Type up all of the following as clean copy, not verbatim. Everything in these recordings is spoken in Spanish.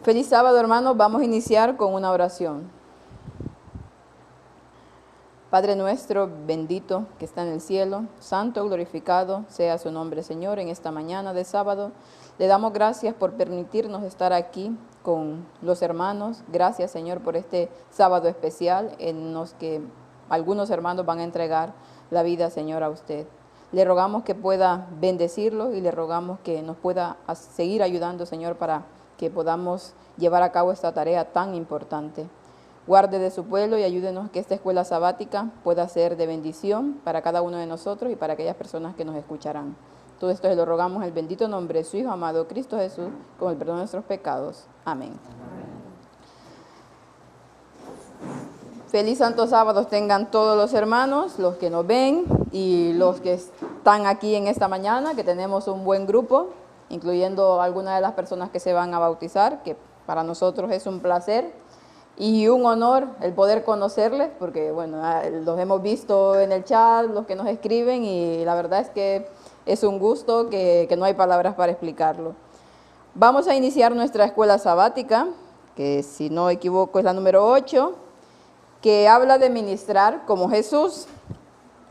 Feliz sábado, hermanos. Vamos a iniciar con una oración. Padre nuestro, bendito que está en el cielo, santo, glorificado sea su nombre, Señor. En esta mañana de sábado le damos gracias por permitirnos estar aquí con los hermanos. Gracias, Señor, por este sábado especial en los que algunos hermanos van a entregar la vida, Señor, a usted. Le rogamos que pueda bendecirlo y le rogamos que nos pueda seguir ayudando, Señor, para que podamos llevar a cabo esta tarea tan importante. Guarde de su pueblo y ayúdenos que esta escuela sabática pueda ser de bendición para cada uno de nosotros y para aquellas personas que nos escucharán. Todo esto se lo rogamos en el bendito nombre de su Hijo amado Cristo Jesús, con el perdón de nuestros pecados. Amén. Feliz Santo Sábado tengan todos los hermanos, los que nos ven y los que están aquí en esta mañana, que tenemos un buen grupo, incluyendo algunas de las personas que se van a bautizar, que para nosotros es un placer y un honor el poder conocerles, porque bueno, los hemos visto en el chat, los que nos escriben, y la verdad es que es un gusto que no hay palabras para explicarlo. Vamos a iniciar nuestra escuela sabática, que si no equivoco es la número 8, que habla de ministrar como Jesús.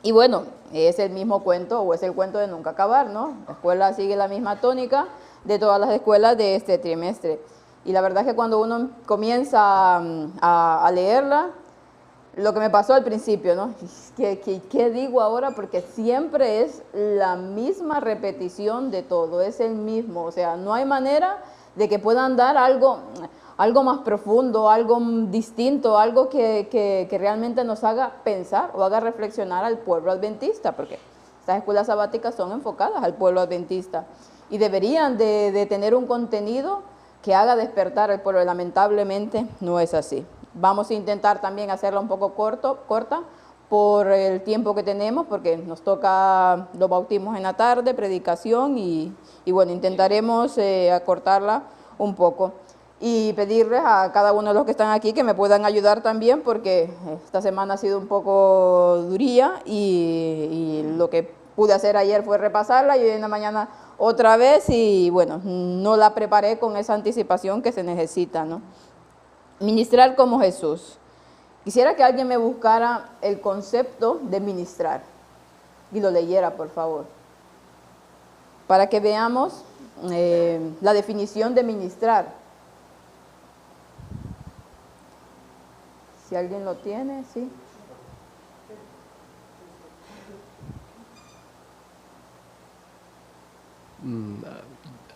Y bueno, es el mismo cuento, o es el cuento de nunca acabar, ¿no? La escuela sigue la misma tónica de todas las escuelas de este trimestre. Y la verdad es que cuando uno comienza a leerla, lo que me pasó al principio, ¿no? ¿Qué digo ahora? Porque siempre es la misma repetición de todo, es el mismo. O sea, no hay manera de que puedan dar algo más profundo, algo distinto, algo que realmente nos haga pensar o haga reflexionar al pueblo adventista, porque estas escuelas sabáticas son enfocadas al pueblo adventista y deberían de tener un contenido que haga despertar al pueblo. Lamentablemente no es así. Vamos a intentar también hacerla un poco corta por el tiempo que tenemos, porque nos toca los bautismos en la tarde, predicación y bueno, intentaremos acortarla un poco. Y pedirles a cada uno de los que están aquí que me puedan ayudar también, porque esta semana ha sido un poco durilla y lo que pude hacer ayer fue repasarla y hoy en la mañana otra vez, y bueno, no la preparé con esa anticipación que se necesita, ¿no? Ministrar como Jesús. Quisiera que alguien me buscara el concepto de ministrar y lo leyera, por favor, para que veamos la definición de ministrar. Si alguien lo tiene, sí.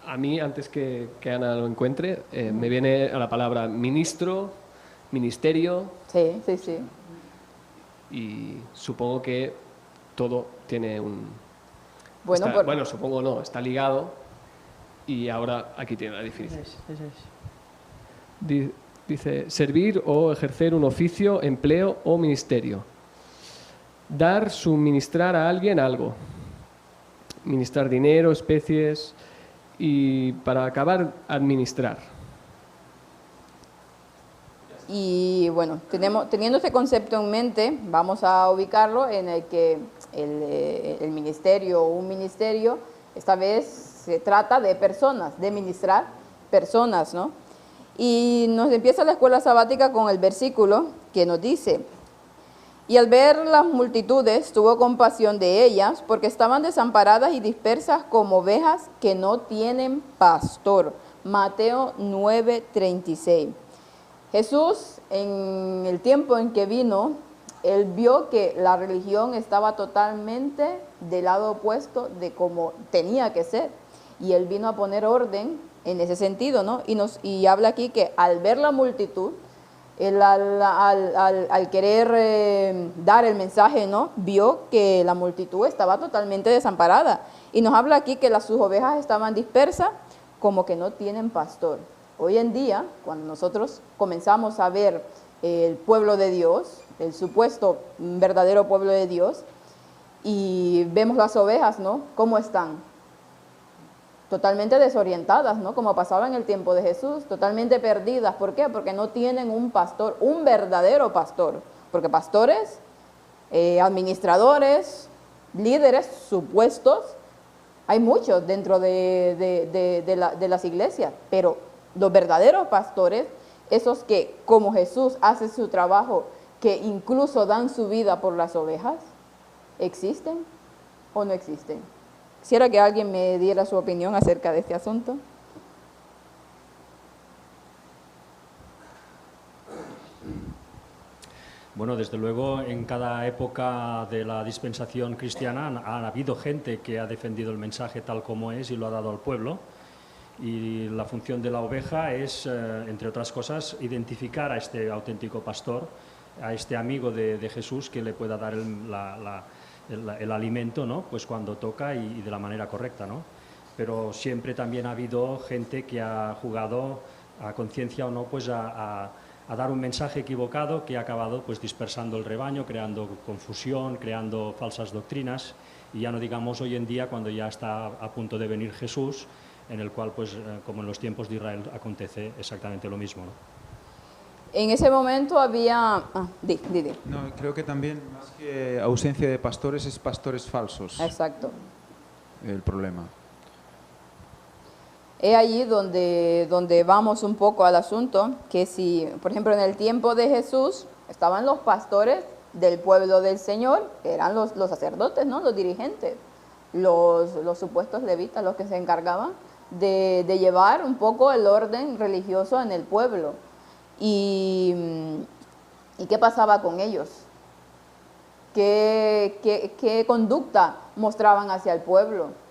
A mí, antes que Ana lo encuentre, me viene a la palabra ministro, ministerio. Sí. Y supongo que todo tiene un... Bueno, supongo no, está ligado, y ahora aquí tiene la definición. Dice, servir o ejercer un oficio, empleo o ministerio. Dar, suministrar a alguien algo. Ministrar dinero, especies, y para acabar, administrar. Y bueno, teniendo este concepto en mente, vamos a ubicarlo en el que el ministerio o un ministerio, esta vez se trata de personas, de ministrar personas, ¿no? Y nos empieza la escuela sabática con el versículo que nos dice: y al ver las multitudes tuvo compasión de ellas, porque estaban desamparadas y dispersas como ovejas que no tienen pastor. Mateo 9:36. Jesús, en el tiempo en que vino, él vio que la religión estaba totalmente del lado opuesto de como tenía que ser, y él vino a poner orden en ese sentido, ¿no? Y habla aquí que al ver la multitud, él al querer dar el mensaje, ¿no?, vio que la multitud estaba totalmente desamparada, y nos habla aquí que sus ovejas estaban dispersas como que no tienen pastor. Hoy en día, cuando nosotros comenzamos a ver el pueblo de Dios, el supuesto verdadero pueblo de Dios, y vemos las ovejas, ¿no?, cómo están, totalmente desorientadas, ¿no?, como pasaba en el tiempo de Jesús, totalmente perdidas. ¿Por qué? Porque no tienen un pastor, un verdadero pastor, porque pastores, administradores, líderes supuestos, hay muchos dentro de las iglesias, pero Los verdaderos pastores, esos que como Jesús hace su trabajo, que incluso dan su vida por las ovejas, ¿existen o no existen? Quisiera que alguien me diera su opinión acerca de este asunto. Bueno, desde luego en cada época de la dispensación cristiana ha habido gente que ha defendido el mensaje tal como es y lo ha dado al pueblo. Y la función de la oveja es, entre otras cosas, identificar a este auténtico pastor, a este amigo de Jesús que le pueda dar el alimento, ¿no? Pues cuando toca y de la manera correcta, ¿no? Pero siempre también ha habido gente que ha jugado a conciencia o no, pues a dar un mensaje equivocado que ha acabado pues dispersando el rebaño, creando confusión, creando falsas doctrinas, y ya no digamos hoy en día cuando ya está a punto de venir Jesús, en el cual pues como en los tiempos de Israel acontece exactamente lo mismo, ¿no? En ese momento había... di. No, creo que también, más que ausencia de pastores, es pastores falsos Exacto. el problema. Es allí donde vamos un poco al asunto, que si, por ejemplo, en el tiempo de Jesús estaban los pastores del pueblo del Señor, que eran los sacerdotes, ¿no? Los dirigentes, los supuestos levitas, los que se encargaban de llevar un poco el orden religioso en el pueblo. ¿Y qué pasaba con ellos? ¿Qué conducta mostraban hacia el pueblo?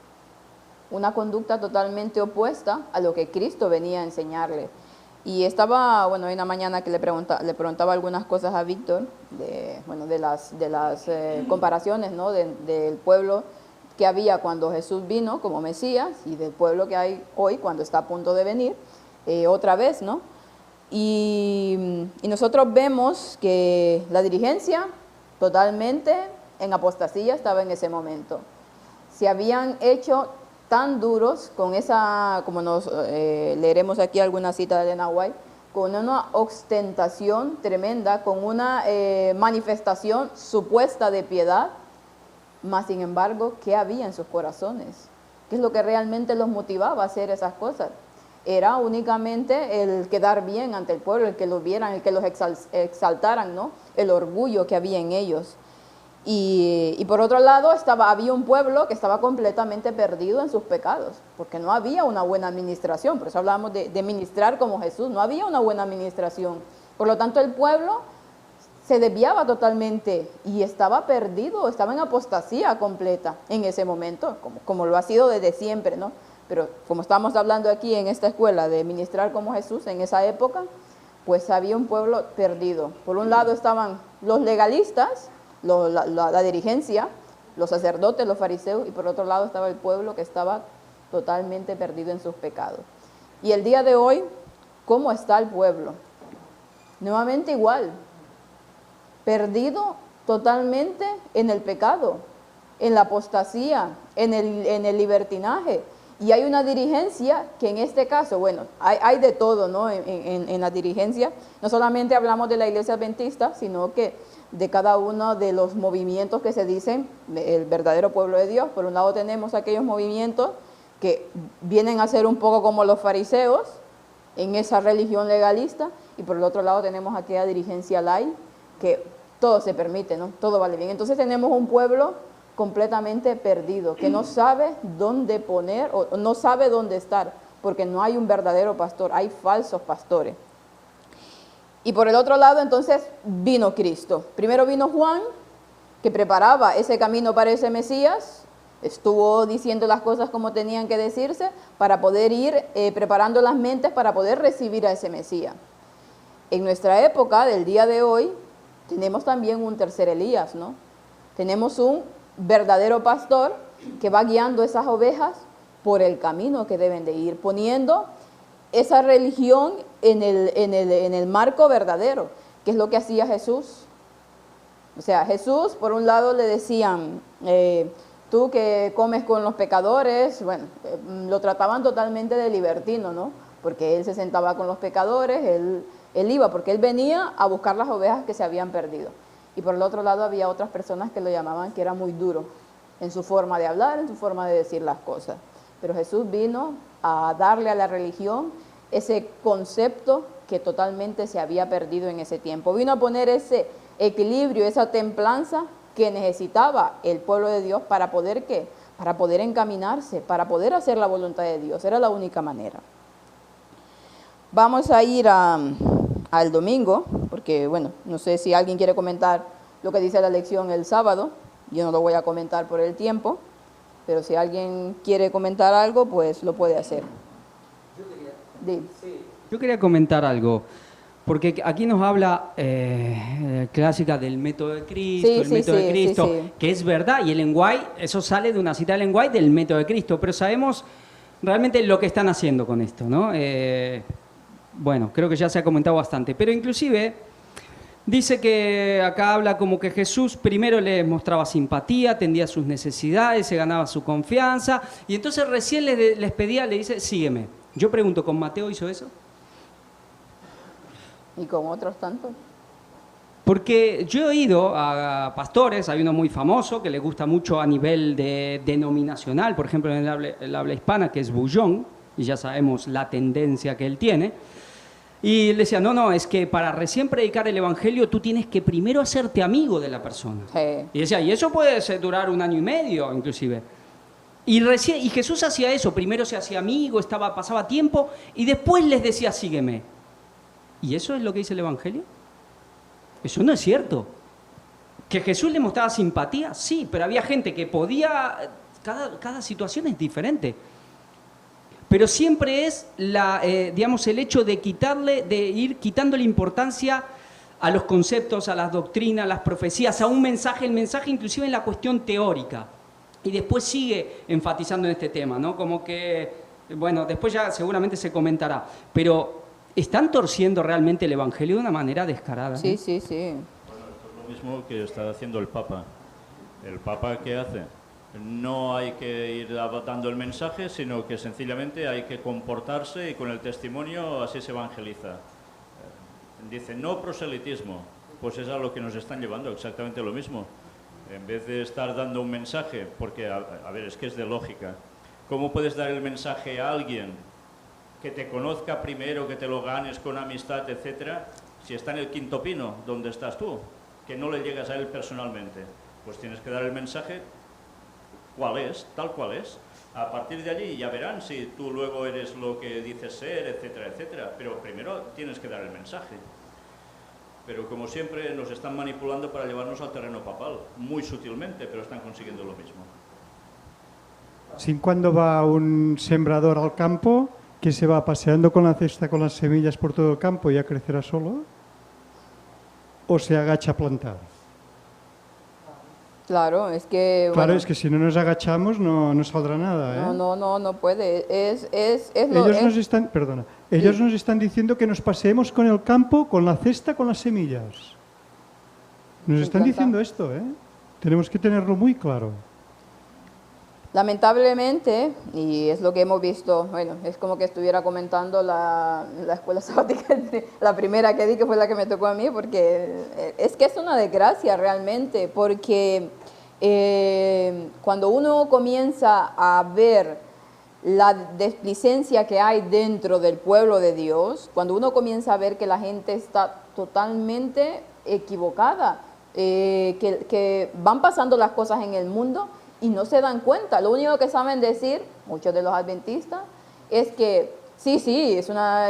Una conducta totalmente opuesta a lo que Cristo venía a enseñarle. Y estaba, bueno, hoy en la mañana que le preguntaba algunas cosas a Víctor, de las comparaciones, ¿no? Del pueblo que había cuando Jesús vino como Mesías y del pueblo que hay hoy cuando está a punto de venir otra vez, ¿no? Y nosotros vemos que la dirigencia totalmente en apostasía estaba en ese momento. Se habían hecho tan duros con esa, como nos leeremos aquí alguna cita de Elena White, con una ostentación tremenda, con una manifestación supuesta de piedad, mas sin embargo, ¿qué había en sus corazones? ¿Qué es lo que realmente los motivaba a hacer esas cosas? Era únicamente el quedar bien ante el pueblo, el que los vieran, el que los exaltaran, ¿no? El orgullo que había en ellos. Y por otro lado había un pueblo que estaba completamente perdido en sus pecados, porque no había una buena administración. Por eso hablábamos de ministrar como Jesús, no había una buena administración. Por lo tanto, el pueblo se desviaba totalmente y estaba perdido, estaba en apostasía completa en ese momento, como lo ha sido desde siempre, ¿no? Pero como estamos hablando aquí en esta escuela de ministrar como Jesús en esa época, pues había un pueblo perdido. Por un lado estaban los legalistas, la dirigencia, los sacerdotes, los fariseos, y por otro lado estaba el pueblo que estaba totalmente perdido en sus pecados. Y el día de hoy, ¿cómo está el pueblo? Nuevamente igual, perdido totalmente en el pecado, en la apostasía, en el libertinaje. Y hay una dirigencia que en este caso, bueno, hay de todo, ¿no? En la dirigencia. No solamente hablamos de la iglesia adventista, sino que de cada uno de los movimientos que se dicen el verdadero pueblo de Dios. Por un lado tenemos aquellos movimientos que vienen a ser un poco como los fariseos en esa religión legalista, y por el otro lado tenemos aquella dirigencia light que todo se permite, ¿no? Todo vale bien. Entonces tenemos un pueblo completamente perdido, que no sabe dónde poner o no sabe dónde estar, porque no hay un verdadero pastor, hay falsos pastores. Y por el otro lado entonces vino Cristo. Primero vino Juan, que preparaba ese camino para ese Mesías, estuvo diciendo las cosas como tenían que decirse para poder ir preparando las mentes para poder recibir a ese Mesías. En nuestra época, del día de hoy, tenemos también un tercer Elías, ¿no? Tenemos un verdadero pastor que va guiando esas ovejas por el camino que deben de ir, poniendo esa religión en el marco verdadero, que es lo que hacía Jesús. O sea, Jesús, por un lado le decían, tú que comes con los pecadores, bueno, lo trataban totalmente de libertino, ¿no? Porque él se sentaba con los pecadores, él iba, porque él venía a buscar las ovejas que se habían perdido. Y por el otro lado había otras personas que lo llamaban que era muy duro en su forma de hablar, en su forma de decir las cosas. Pero Jesús vino a darle a la religión ese concepto que totalmente se había perdido en ese tiempo. Vino a poner ese equilibrio, esa templanza que necesitaba el pueblo de Dios para poder, ¿qué? Para poder encaminarse, para poder hacer la voluntad de Dios. Era la única manera. Vamos a ir al domingo, porque bueno, no sé si alguien quiere comentar lo que dice la lección el sábado. Yo no lo voy a comentar por el tiempo, pero si alguien quiere comentar algo, pues lo puede hacer. Yo quería comentar algo, porque aquí nos habla clásica del método de Cristo, que es verdad, y el lenguaje, eso sale de una cita del lenguaje del método de Cristo, pero sabemos realmente lo que están haciendo con esto, ¿no? Bueno, creo que ya se ha comentado bastante, pero inclusive dice que acá habla como que Jesús primero les mostraba simpatía, atendía sus necesidades, se ganaba su confianza, y entonces recién les pedía, le dice, sígueme. Yo pregunto, ¿con Mateo hizo eso? Y con otros tantos. Porque yo he oído a pastores, hay uno muy famoso que le gusta mucho a nivel denominacional, por ejemplo en el habla hispana, que es Bullón, y ya sabemos la tendencia que él tiene, y le decía, no, es que para recién predicar el evangelio tú tienes que primero hacerte amigo de la persona. Sí. Y decía, y eso puede durar 1 año y medio inclusive. Y Jesús hacía eso, primero se hacía amigo, pasaba tiempo, y después les decía, sígueme. ¿Y eso es lo que dice el evangelio? Eso no es cierto. ¿Que Jesús le mostraba simpatía? Sí, pero había gente que podía... Cada situación es diferente. Pero siempre es digamos, el hecho de ir quitándole importancia a los conceptos, a las doctrinas, a las profecías, a un mensaje, el mensaje inclusive en la cuestión teórica. Y después sigue enfatizando en este tema, ¿no? Como que, bueno, después ya seguramente se comentará. Pero están torciendo realmente el evangelio de una manera descarada. Sí, ¿eh? sí, sí. Bueno, esto es lo mismo que está haciendo el Papa. ¿El Papa qué hace? No hay que ir dando el mensaje, sino que sencillamente hay que comportarse y con el testimonio así se evangeliza. Dice, no proselitismo, pues es a lo que nos están llevando, exactamente lo mismo. En vez de estar dando un mensaje, porque, a ver, es que es de lógica. ¿Cómo puedes dar el mensaje a alguien que te conozca primero, que te lo ganes con amistad, etcétera, si está en el quinto pino, donde estás tú, que no le llegas a él personalmente? Pues tienes que dar el mensaje cuál es, tal cual es. A partir de allí ya verán si tú luego eres lo que dices ser, etcétera, etcétera. Pero primero tienes que dar el mensaje. Pero como siempre nos están manipulando para llevarnos al terreno papal, muy sutilmente, pero están consiguiendo lo mismo. Así cuando va un sembrador al campo, que se va paseando con la cesta con las semillas por todo el campo y ya crecerá solo, o se agacha a plantar. Claro, es que... Claro, bueno, es que si no nos agachamos no saldrá nada, ¿eh? No puede. Ellos nos están diciendo que nos paseemos con el campo, con la cesta, con las semillas. Nos están diciendo esto, ¿eh? Tenemos que tenerlo muy claro. Lamentablemente, y es lo que hemos visto, bueno, es como que estuviera comentando la escuela sabática, la primera que di, que fue la que me tocó a mí, porque es que es una desgracia realmente, porque cuando uno comienza a ver la desplicencia que hay dentro del pueblo de Dios, cuando uno comienza a ver que la gente está totalmente equivocada, que van pasando las cosas en el mundo y no se dan cuenta. Lo único que saben decir muchos de los adventistas es que sí,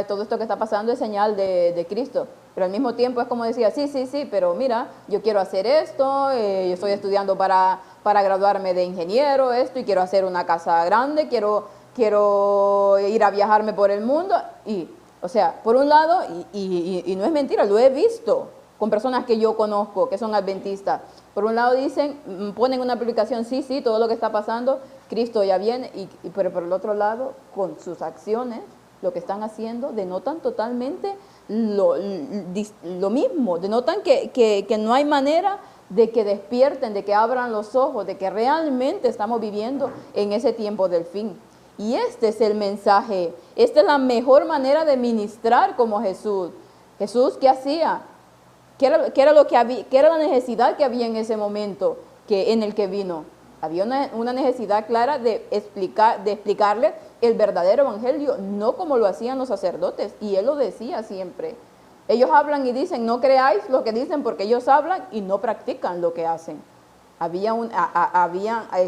todo esto que está pasando es señal de Cristo, pero al mismo tiempo es como decía, sí, pero mira, yo quiero hacer esto, yo estoy estudiando para graduarme de ingeniero, y quiero hacer una casa grande, quiero ir a viajarme por el mundo, y, o sea, por un lado, y no es mentira, lo he visto con personas que yo conozco, que son adventistas. Por un lado dicen, ponen una publicación, sí, todo lo que está pasando, Cristo ya viene, pero por el otro lado, con sus acciones, lo que están haciendo, denotan totalmente lo mismo, denotan que no hay manera de que despierten, de que abran los ojos, de que realmente estamos viviendo en ese tiempo del fin. Y este es el mensaje, esta es la mejor manera de ministrar como Jesús. Jesús, ¿qué hacía? ¿Qué era la necesidad que había en ese momento en el que vino? Había una necesidad clara de explicarle el verdadero evangelio, no como lo hacían los sacerdotes. Y él lo decía siempre. Ellos hablan y dicen, no creáis lo que dicen porque ellos hablan y no practican lo que hacen.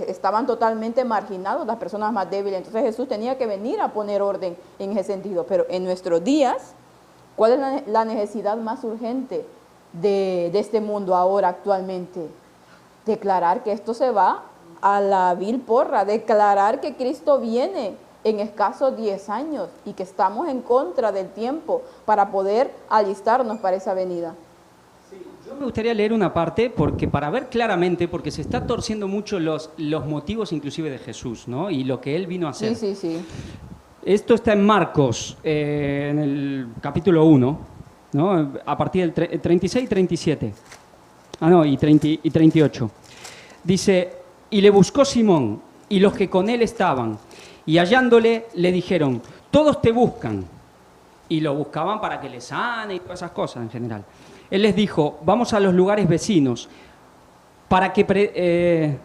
Estaban totalmente marginados las personas más débiles. Entonces Jesús tenía que venir a poner orden en ese sentido. Pero en nuestros días, ¿cuál es la necesidad más urgente de este mundo ahora actualmente? Declarar que esto se va a la vil porra, declarar que Cristo viene en escasos 10 años y que estamos en contra del tiempo para poder alistarnos para esa venida. Yo me gustaría leer una parte porque para ver claramente, porque se está torciendo mucho los motivos inclusive de Jesús, ¿no? Y lo que él vino a hacer. Sí, sí, sí. Esto está en Marcos, en el capítulo 1, ¿no? A partir del 36 y 37. Y 38. Dice, y le buscó Simón y los que con él estaban, y hallándole le dijeron, todos te buscan. Y lo buscaban para que le sane y todas esas cosas en general. Él les dijo, vamos a los lugares vecinos para que...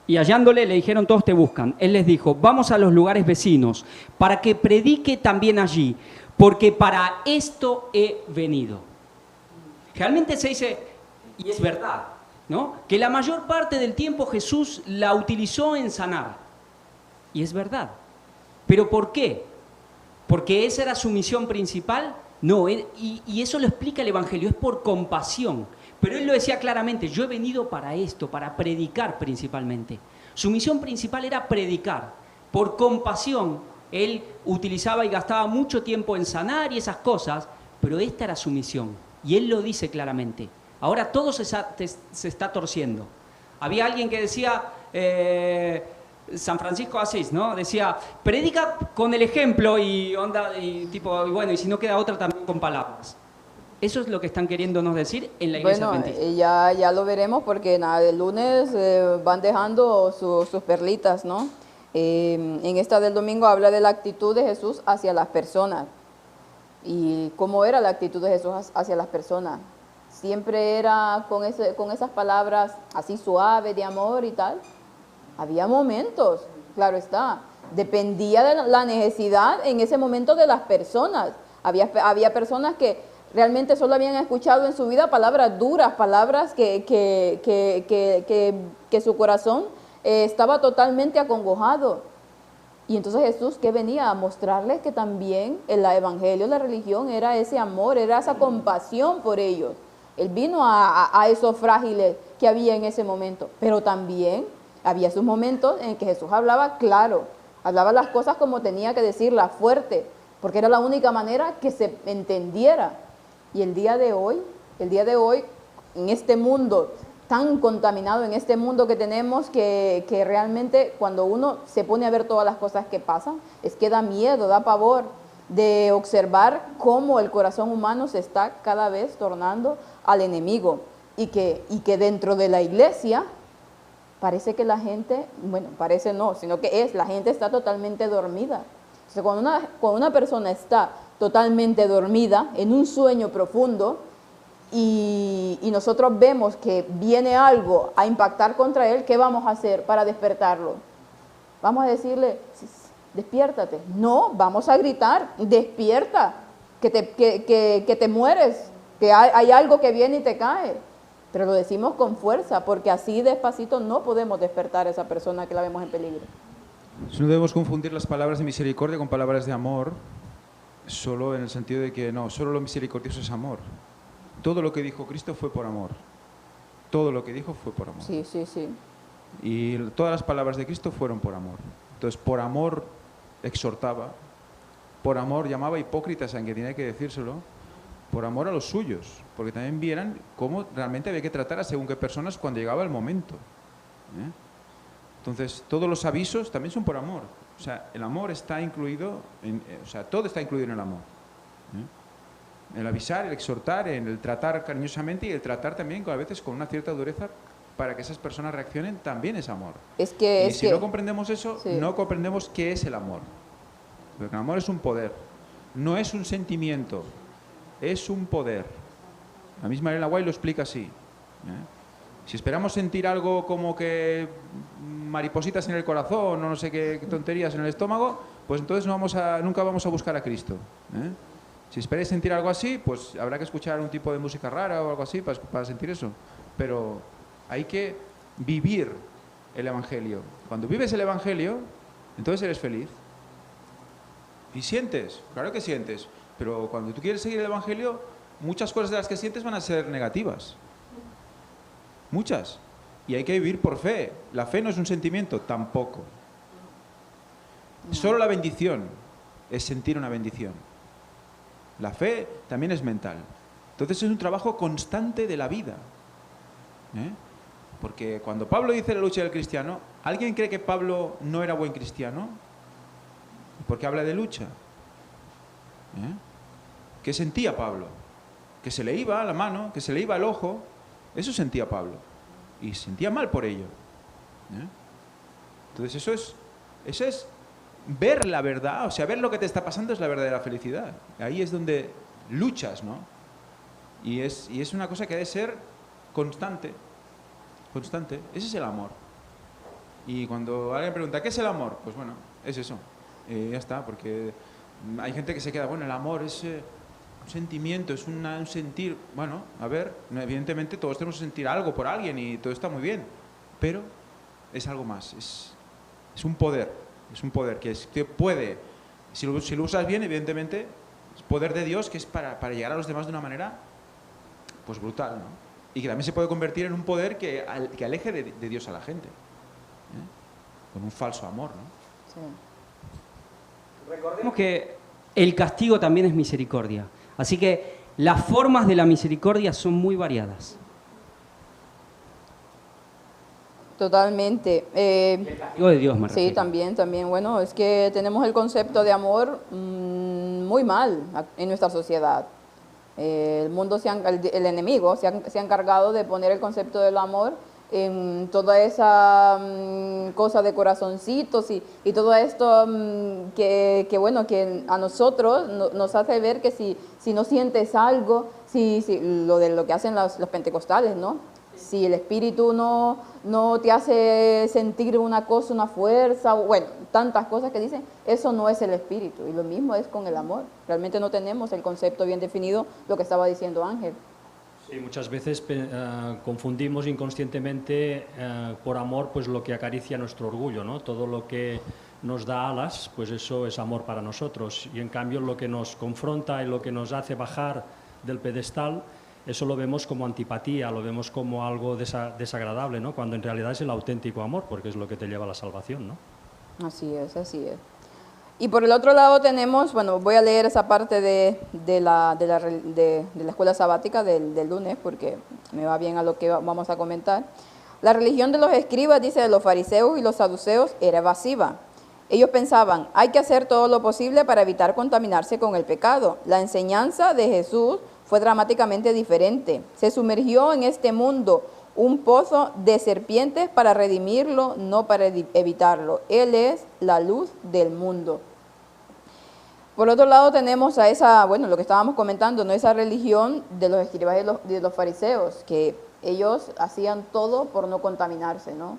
Y hallándole le dijeron, todos te buscan. Él les dijo, vamos a los lugares vecinos para que predique también allí, porque para esto he venido. Realmente se dice, y es verdad, ¿no? Que la mayor parte del tiempo Jesús la utilizó en sanar. Y es verdad. ¿Pero por qué? ¿Porque esa era su misión principal? No, y eso lo explica el Evangelio, es por compasión. Pero él lo decía claramente, yo he venido para esto, para predicar principalmente. Su misión principal era predicar. Por compasión, él utilizaba y gastaba mucho tiempo en sanar y esas cosas, pero esta era su misión. Y él lo dice claramente. Ahora todo se está torciendo. Había alguien que decía, San Francisco de Asís, ¿no? Decía, predica con el ejemplo y bueno, y si no queda otra también con palabras. Eso es lo que están queriéndonos decir en la iglesia adventista. Ya lo veremos porque el lunes van dejando sus perlitas, ¿no? En esta del domingo habla de la actitud de Jesús hacia las personas. ¿Y cómo era la actitud de Jesús hacia las personas? Siempre era con esas palabras así suaves de amor y tal. Había momentos, claro está, dependía de la necesidad en ese momento de las personas. Había personas que realmente solo habían escuchado en su vida palabras duras, palabras que su corazón estaba totalmente acongojado. Y entonces Jesús, ¿qué venía? A mostrarles que también el evangelio, la religión, era ese amor, era esa compasión por ellos. Él vino a esos frágiles que había en ese momento, pero también había sus momentos en que Jesús hablaba claro, hablaba las cosas como tenía que decirlas, fuerte, porque era la única manera que se entendiera. Y el día de hoy, en este mundo tan contaminado, en este mundo que tenemos, que realmente cuando uno se pone a ver todas las cosas que pasan, es que da miedo, da pavor de observar cómo el corazón humano se está cada vez tornando al enemigo. Y que dentro de la iglesia parece que la gente, bueno, parece no, sino que la gente está totalmente dormida. Entonces, cuando una persona está totalmente dormida, en un sueño profundo, y nosotros vemos que viene algo a impactar contra él, ¿qué vamos a hacer para despertarlo? Vamos a decirle, despiértate. No, vamos a gritar, despierta, que te mueres, que hay algo que viene y te cae. Pero lo decimos con fuerza, porque así despacito no podemos despertar a esa persona que la vemos en peligro. No debemos confundir las palabras de misericordia con palabras de amor, solo en el sentido de que no, solo lo misericordioso es amor. Todo lo que dijo Cristo fue por amor. Todo lo que dijo fue por amor. Sí, sí, sí. Y todas las palabras de Cristo fueron por amor. Entonces, por amor exhortaba, por amor llamaba hipócritas a quien tenía que decírselo, por amor a los suyos, porque también vieran cómo realmente había que tratar a según qué personas cuando llegaba el momento. Entonces, todos los avisos también son por amor. O sea, el amor está incluido, todo está incluido en el amor. El avisar, el exhortar, el tratar cariñosamente y el tratar también a veces con una cierta dureza para que esas personas reaccionen, también es amor. Si no comprendemos eso, sí, no comprendemos qué es el amor. Porque el amor es un poder, no es un sentimiento, es un poder. La misma Elena White lo explica así. Si esperamos sentir algo como que maripositas en el corazón o no sé qué tonterías en el estómago, pues entonces nunca vamos a buscar a Cristo. Si esperáis sentir algo así, pues habrá que escuchar un tipo de música rara o algo así para sentir eso. Pero hay que vivir el Evangelio. Cuando vives el Evangelio, entonces eres feliz. Y sientes, claro que sientes. Pero cuando tú quieres seguir el Evangelio, muchas cosas de las que sientes van a ser negativas. Muchas. Y hay que vivir por fe. La fe no es un sentimiento, tampoco. Solo la bendición es sentir una bendición. La fe también es mental. Entonces es un trabajo constante de la vida. Porque cuando Pablo dice la lucha del cristiano, ¿alguien cree que Pablo no era buen cristiano? ¿Por qué habla de lucha? ¿Qué sentía Pablo? Que se le iba la mano, que se le iba el ojo. Eso sentía Pablo. Y se sentía mal por ello. Entonces eso es ver la verdad, o sea, ver lo que te está pasando es la verdadera felicidad. Ahí es donde luchas, ¿no? Y es una cosa que debe ser constante. Constante. Ese es el amor. Y cuando alguien pregunta, ¿qué es el amor? Pues bueno, es eso. Ya está, porque hay gente que se queda, bueno, el amor es un sentimiento, es un sentir. Bueno, a ver, evidentemente todos tenemos que sentir algo por alguien y todo está muy bien, pero es algo más, es un poder. Es un poder que puede, si lo usas bien, evidentemente, es poder de Dios que es para llegar a los demás de una manera pues brutal, ¿no? Y que también se puede convertir en un poder que aleje de Dios a la gente, con un falso amor, ¿no? Sí. Recordemos que el castigo también es misericordia. Así que las formas de la misericordia son muy variadas. Totalmente. El castigo de Dios, me refiero. Sí, también. Bueno, es que tenemos el concepto de amor muy mal en nuestra sociedad. El mundo, el enemigo se ha encargado de poner el concepto del amor en toda esa cosa de corazoncitos y todo esto que a nosotros nos hace ver que si no sientes algo, lo de lo que hacen los pentecostales, ¿no? Si el Espíritu no te hace sentir una cosa, una fuerza, bueno, tantas cosas que dicen, eso no es el Espíritu. Y lo mismo es con el amor. Realmente no tenemos el concepto bien definido, lo que estaba diciendo Ángel. Sí, muchas veces confundimos inconscientemente por amor pues lo que acaricia nuestro orgullo, ¿no? Todo lo que nos da alas, pues eso es amor para nosotros. Y en cambio lo que nos confronta y lo que nos hace bajar del pedestal, eso lo vemos como antipatía, lo vemos como algo desagradable, ¿no? Cuando en realidad es el auténtico amor, porque es lo que te lleva a la salvación, ¿no? Así es, así es. Y por el otro lado tenemos, bueno, voy a leer esa parte de la escuela sabática del lunes, porque me va bien a lo que vamos a comentar. La religión de los escribas, dice, de los fariseos y los saduceos, era evasiva. Ellos pensaban, hay que hacer todo lo posible para evitar contaminarse con el pecado. La enseñanza de Jesús fue dramáticamente diferente. Se sumergió en este mundo un pozo de serpientes para redimirlo, no para evitarlo. Él es la luz del mundo. Por otro lado tenemos a esa, bueno, lo que estábamos comentando, ¿no? Esa religión de los escribas y de los fariseos, que ellos hacían todo por no contaminarse, ¿no?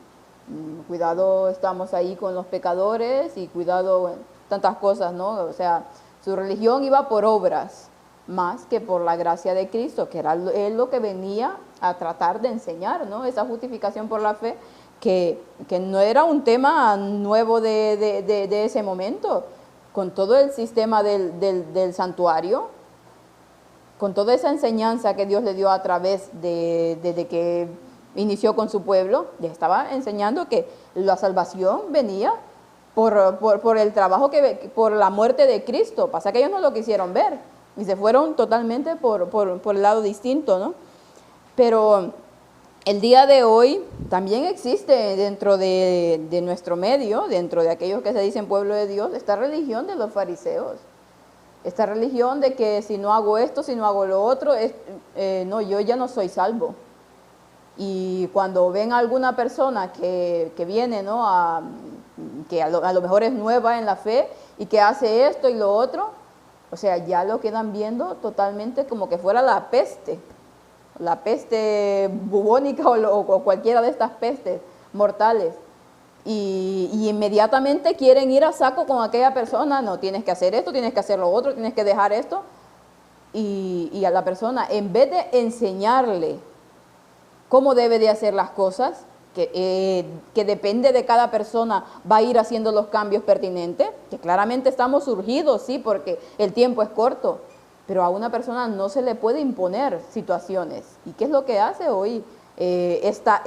Cuidado, estamos ahí con los pecadores y cuidado, bueno, tantas cosas, ¿no? O sea, su religión iba por obras, más que por la gracia de Cristo, que era él lo que venía a tratar de enseñar, ¿no? Esa justificación por la fe, que no era un tema nuevo de ese momento, con todo el sistema del santuario, con toda esa enseñanza que Dios le dio a través de que inició con su pueblo, le estaba enseñando que la salvación venía por el trabajo, por la muerte de Cristo. Pasa que ellos no lo quisieron ver y se fueron totalmente por el lado distinto, ¿no? Pero el día de hoy también existe dentro de nuestro medio, dentro de aquellos que se dicen pueblo de Dios, esta religión de los fariseos. Esta religión de que si no hago esto, si no hago lo otro, no, yo ya no soy salvo. Y cuando ven a alguna persona que viene, ¿no? Que a lo mejor es nueva en la fe y que hace esto y lo otro, o sea, ya lo quedan viendo totalmente como que fuera la peste. la peste bubónica o cualquiera de estas pestes mortales. Y inmediatamente quieren ir a saco con aquella persona, no, tienes que hacer esto, tienes que hacer lo otro, tienes que dejar esto. Y a la persona, en vez de enseñarle cómo debe de hacer las cosas, que depende de cada persona, va a ir haciendo los cambios pertinentes, que claramente estamos surgidos, sí, porque el tiempo es corto, pero a una persona no se le puede imponer situaciones. ¿Y qué es lo que hace hoy esta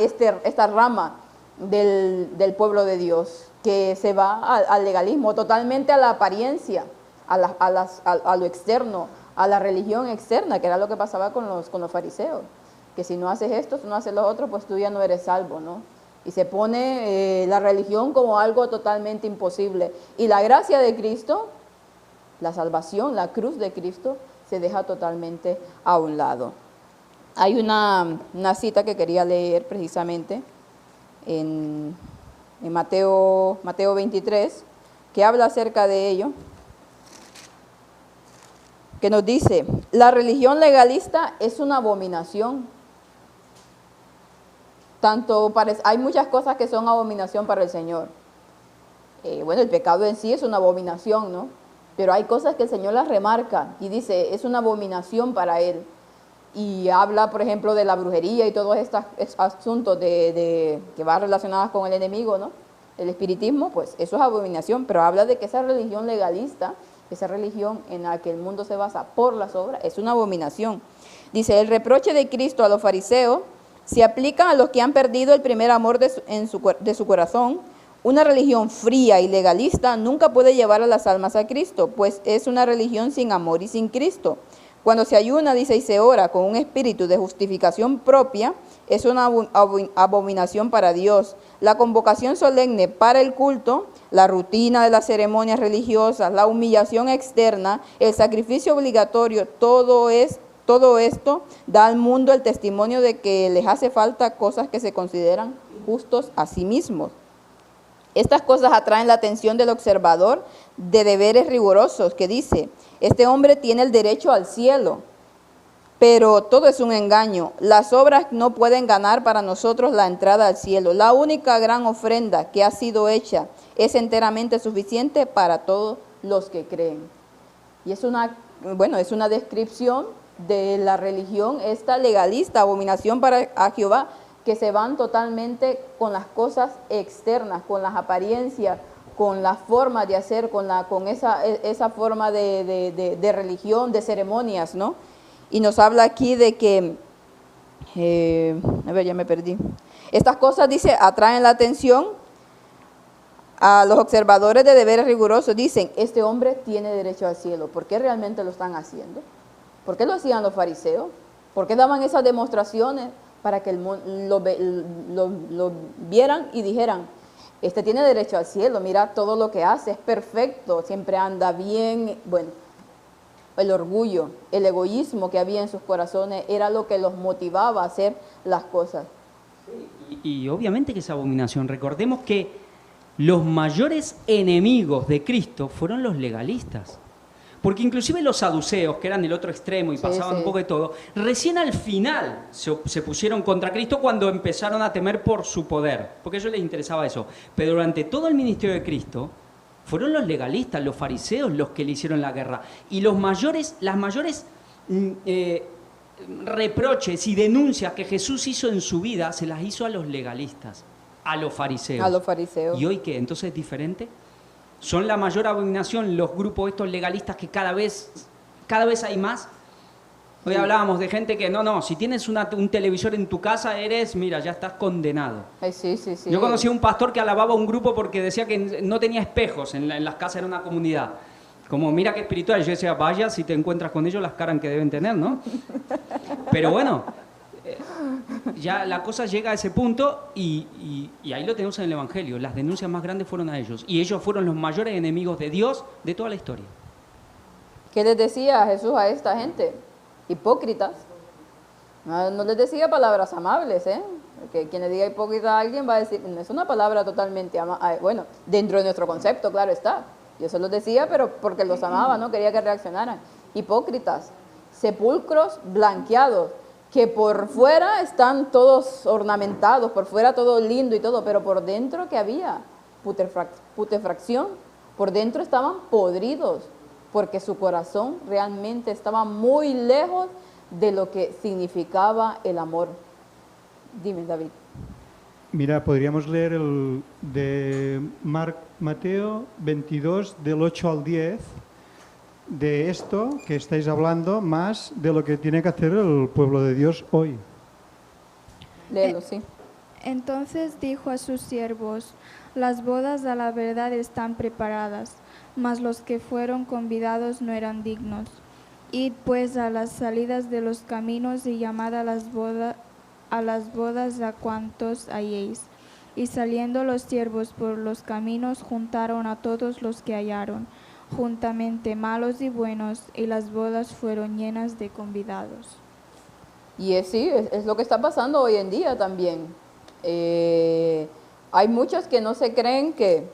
rama del pueblo de Dios? Que se va al legalismo, totalmente a la apariencia, a lo externo, a la religión externa, que era lo que pasaba con los fariseos. Que si no haces esto, si no haces lo otro, pues tú ya no eres salvo, ¿no? Y se pone la religión como algo totalmente imposible. Y la gracia de Cristo, la salvación, la cruz de Cristo, se deja totalmente a un lado. Hay una cita que quería leer precisamente en Mateo 23, que habla acerca de ello, que nos dice: la religión legalista es una abominación. Hay muchas cosas que son abominación para el Señor. Bueno, el pecado en sí es una abominación, ¿no? Pero hay cosas que el Señor las remarca y dice, es una abominación para Él. Y habla, por ejemplo, de la brujería y todos estos asuntos que van relacionados con el enemigo, ¿no? El espiritismo, pues eso es abominación, pero habla de que esa religión legalista, esa religión en la que el mundo se basa por las obras, es una abominación. Dice, el reproche de Cristo a los fariseos se aplica a los que han perdido el primer amor de su corazón. Una religión fría y legalista nunca puede llevar a las almas a Cristo, pues es una religión sin amor y sin Cristo. Cuando se ayuna, dice, y se ora con un espíritu de justificación propia, es una abominación para Dios. La convocación solemne para el culto, la rutina de las ceremonias religiosas, la humillación externa, el sacrificio obligatorio, todo esto da al mundo el testimonio de que les hace falta cosas que se consideran justos a sí mismos. Estas cosas atraen la atención del observador de deberes rigurosos, que dice, este hombre tiene el derecho al cielo, pero todo es un engaño. Las obras no pueden ganar para nosotros la entrada al cielo. La única gran ofrenda que ha sido hecha es enteramente suficiente para todos los que creen. Y es una descripción de la religión, esta legalista, abominación a Jehová, que se van totalmente con las cosas externas, con las apariencias, con la forma de hacer, con esa forma de religión, de ceremonias, ¿no? Y nos habla aquí de que, ya me perdí. Estas cosas, dice, atraen la atención a los observadores de deberes rigurosos. Dicen, este hombre tiene derecho al cielo. ¿Por qué realmente lo están haciendo? ¿Por qué lo hacían los fariseos? ¿Por qué daban esas demostraciones? Para que lo vieran y dijeran, este tiene derecho al cielo, mira todo lo que hace, es perfecto, siempre anda bien. Bueno, el orgullo, el egoísmo que había en sus corazones era lo que los motivaba a hacer las cosas. Y obviamente que es abominación. Recordemos que los mayores enemigos de Cristo fueron los legalistas. Porque inclusive los saduceos, que eran del otro extremo y pasaban un poco de todo, recién al final se pusieron contra Cristo cuando empezaron a temer por su poder, porque a ellos les interesaba eso. Pero durante todo el ministerio de Cristo, fueron los legalistas, los fariseos los que le hicieron la guerra. Y las mayores reproches y denuncias que Jesús hizo en su vida, se las hizo a los legalistas, a los fariseos. A los fariseos. ¿Y hoy qué? ¿Entonces es diferente? ¿Son la mayor abominación los grupos estos legalistas que cada vez hay más? Hoy hablábamos de gente que, si tienes un televisor en tu casa, ya estás condenado. Sí. Yo conocí a un pastor que alababa a un grupo porque decía que no tenía espejos en las casas, era una comunidad. Como, mira qué espiritual. Yo decía, vaya, si te encuentras con ellos, las caras que deben tener, ¿no? Pero bueno, ya la cosa llega a ese punto y ahí lo tenemos en el Evangelio. Las denuncias más grandes fueron a ellos. Y ellos fueron los mayores enemigos de Dios de toda la historia. ¿Qué les decía Jesús a esta gente? Hipócritas. No les decía palabras amables, ¿eh? Porque quien le diga hipócrita a alguien va a decir, no es una palabra totalmente amable. Bueno, dentro de nuestro concepto, claro está. Yo se los decía, pero porque los amaba, ¿no? Quería que reaccionaran. Hipócritas, sepulcros blanqueados. que por fuera están todos ornamentados, por fuera todo lindo y todo, pero por dentro, ¿qué había? Putrefacción. Por dentro estaban podridos, porque su corazón realmente estaba muy lejos de lo que significaba el amor. Dime, David. Mira, podríamos leer el de Mateo 22, del 8 al 10, de esto que estáis hablando, más de lo que tiene que hacer el pueblo de Dios hoy. Léelo, sí. Entonces dijo a sus siervos: las bodas a la verdad están preparadas, mas los que fueron convidados no eran dignos. Id pues a las salidas de los caminos y llamad a las bodas a cuantos halléis. Y saliendo los siervos por los caminos, juntaron a todos los que hallaron, juntamente malos y buenos, y las bodas fueron llenas de convidados. Y es lo que está pasando hoy en día también. Hay muchos que no se creen que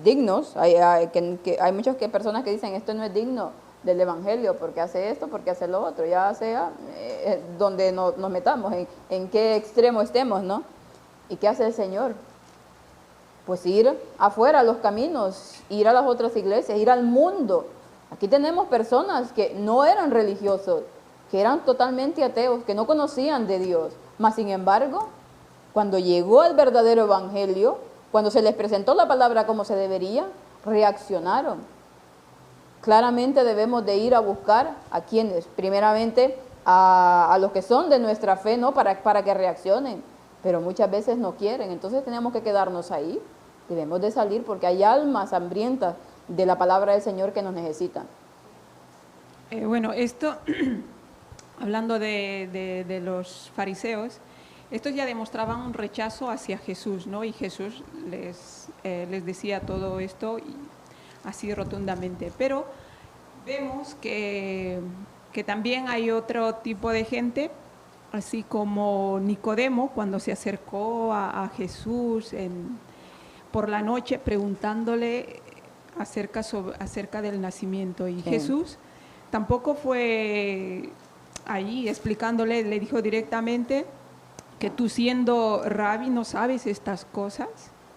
dignos, hay muchas personas que dicen esto no es digno del Evangelio, porque hace esto, porque hace lo otro, ya sea donde nos metamos, en qué extremo estemos, ¿no? ¿Y qué hace el Señor? Pues ir afuera a los caminos, ir a las otras iglesias, ir al mundo. Aquí tenemos personas que no eran religiosos, que eran totalmente ateos, que no conocían de Dios, mas sin embargo, cuando llegó el verdadero evangelio, cuando se les presentó la palabra como se debería, reaccionaron. Claramente debemos de ir a buscar a quienes, primeramente a los que son de nuestra fe, ¿no? Para que reaccionen, pero muchas veces no quieren, entonces tenemos que quedarnos ahí, debemos de salir porque hay almas hambrientas de la palabra del Señor que nos necesitan. Bueno, esto, hablando de los fariseos, estos ya demostraban un rechazo hacia Jesús, ¿no? Y Jesús les decía todo esto así rotundamente. Pero vemos que también hay otro tipo de gente, así como Nicodemo, cuando se acercó a Jesús por la noche preguntándole acerca del nacimiento. Y sí. Jesús tampoco fue allí explicándole, le dijo directamente que tú siendo rabí no sabes estas cosas,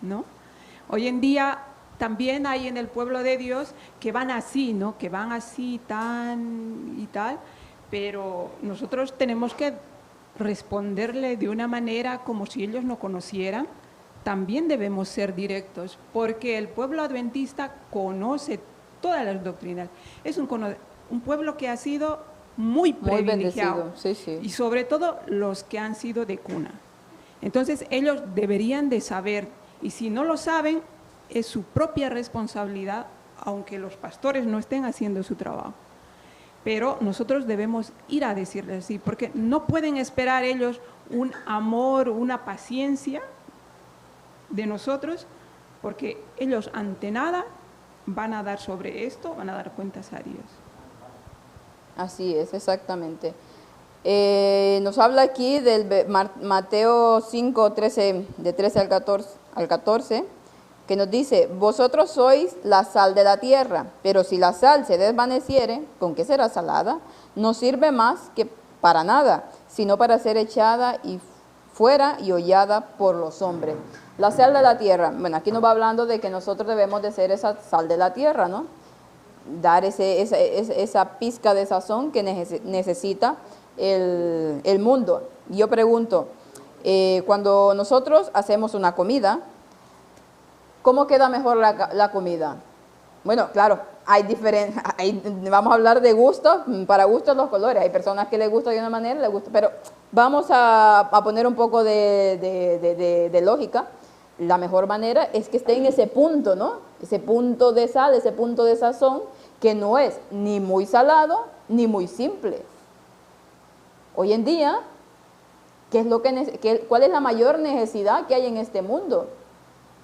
¿no? Hoy en día también hay en el pueblo de Dios que van así, ¿no? Que van así tan y tal, pero nosotros tenemos que responderle de una manera como si ellos no conocieran. También debemos ser directos, porque el pueblo adventista conoce todas las doctrinas. Es un pueblo que ha sido muy privilegiado, sí, sí. Y sobre todo los que han sido de cuna. Entonces ellos deberían de saber, y si no lo saben, es su propia responsabilidad, aunque los pastores no estén haciendo su trabajo. Pero nosotros debemos ir a decirles así, porque no pueden esperar ellos un amor, una paciencia de nosotros, porque ellos ante nada van a dar sobre esto, van a dar cuentas a Dios. Así es, exactamente. Nos habla aquí del Mateo 5, 13, de 13 al 14, que nos dice: vosotros sois la sal de la tierra, pero si la sal se desvaneciere, ¿con qué será salada? No sirve más que para nada, sino para ser echada y fuera y hollada por los hombres. La sal de la tierra, bueno, aquí nos va hablando de que nosotros debemos de ser esa sal de la tierra, ¿no? Dar esa pizca de sazón que necesita el mundo. Y yo pregunto, cuando nosotros hacemos una comida, ¿cómo queda mejor la comida? Bueno, claro, vamos a hablar de gustos, para gustos los colores. Hay personas que les gusta de una manera, les gusta, pero vamos a poner un poco de lógica. La mejor manera es que esté en ese punto, ¿no? Ese punto de sal, ese punto de sazón, que no es ni muy salado ni muy simple. Hoy en día, ¿cuál es la mayor necesidad que hay en este mundo?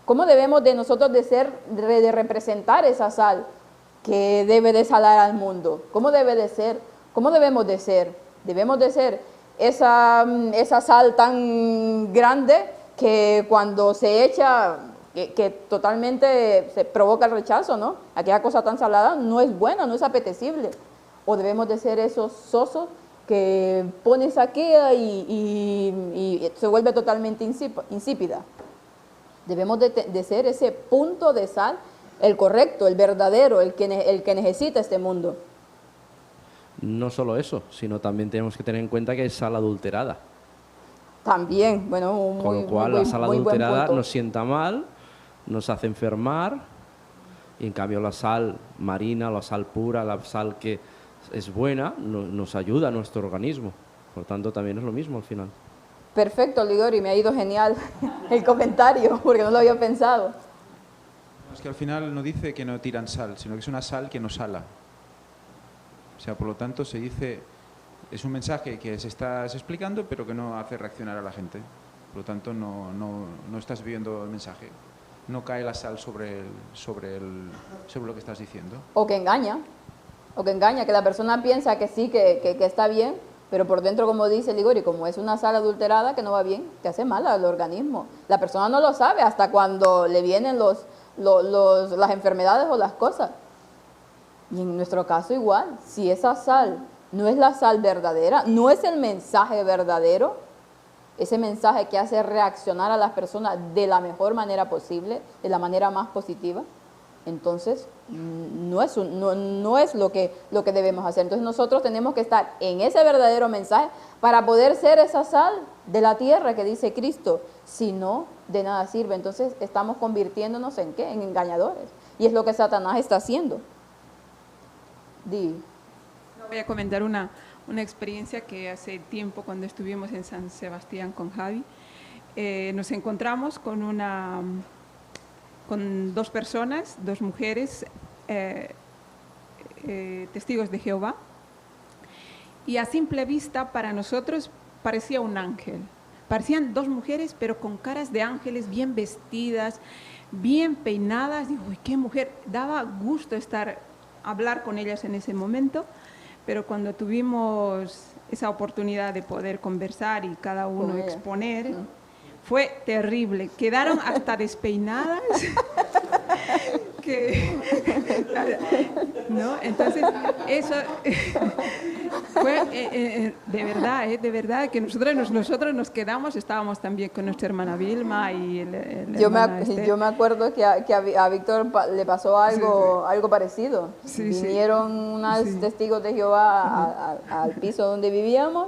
¿Cómo debemos de nosotros de representar esa sal que debe de salar al mundo? ¿Cómo debe de ser? ¿Cómo debemos de ser? Debemos de ser esa sal tan grande que cuando se echa, que totalmente se provoca el rechazo, ¿no? Aquella cosa tan salada no es buena, no es apetecible. O debemos de ser esos sosos, que pone saquea y se vuelve totalmente insípida. Debemos de ser ese punto de sal, el correcto, el verdadero, el que necesita este mundo. No solo eso, sino también tenemos que tener en cuenta que es sal adulterada. También, bueno, Con lo cual la sal muy buen adulterada punto. nos sienta mal, nos hace enfermar, y en cambio la sal marina, la sal pura, la sal que es buena, nos ayuda a nuestro organismo. Por lo tanto, también es lo mismo al final. Perfecto, Ligori, me ha ido genial el comentario, porque no lo había pensado. Es que al final no dice que no tiran sal, sino que es una sal que no sala. O sea, por lo tanto se dice, es un mensaje que se estás explicando, pero que no hace reaccionar a la gente. Por lo tanto, no estás viendo el mensaje. No cae la sal sobre lo que estás diciendo. O que engaña, que la persona piensa que sí, que está bien, pero por dentro, como dice Ligori, como es una sal adulterada que no va bien, que hace mal al organismo. La persona no lo sabe hasta cuando le vienen las enfermedades o las cosas. Y en nuestro caso igual, si esa sal no es la sal verdadera, no es el mensaje verdadero, ese mensaje que hace reaccionar a las personas de la mejor manera posible, de la manera más positiva, entonces no es lo que debemos hacer. Entonces nosotros tenemos que estar en ese verdadero mensaje para poder ser esa sal de la tierra que dice Cristo. Si no, de nada sirve. Entonces estamos convirtiéndonos ¿en qué? En engañadores. Y es lo que Satanás está haciendo. Voy a comentar una experiencia que hace tiempo, cuando estuvimos en San Sebastián con Javi, nos encontramos con dos personas, dos mujeres, testigos de Jehová, y a simple vista para nosotros parecía un ángel. Parecían dos mujeres, pero con caras de ángeles, bien vestidas, bien peinadas. Digo, uy, qué mujer, daba gusto hablar con ellas en ese momento, pero cuando tuvimos esa oportunidad de poder conversar y cada uno exponer, fue terrible. Quedaron hasta despeinadas. ¿No? Entonces, eso fue de verdad que nosotros nos quedamos, estábamos también con nuestra hermana Vilma y yo me acuerdo que a Víctor le pasó algo parecido. Vinieron unos testigos de Jehová al piso donde vivíamos.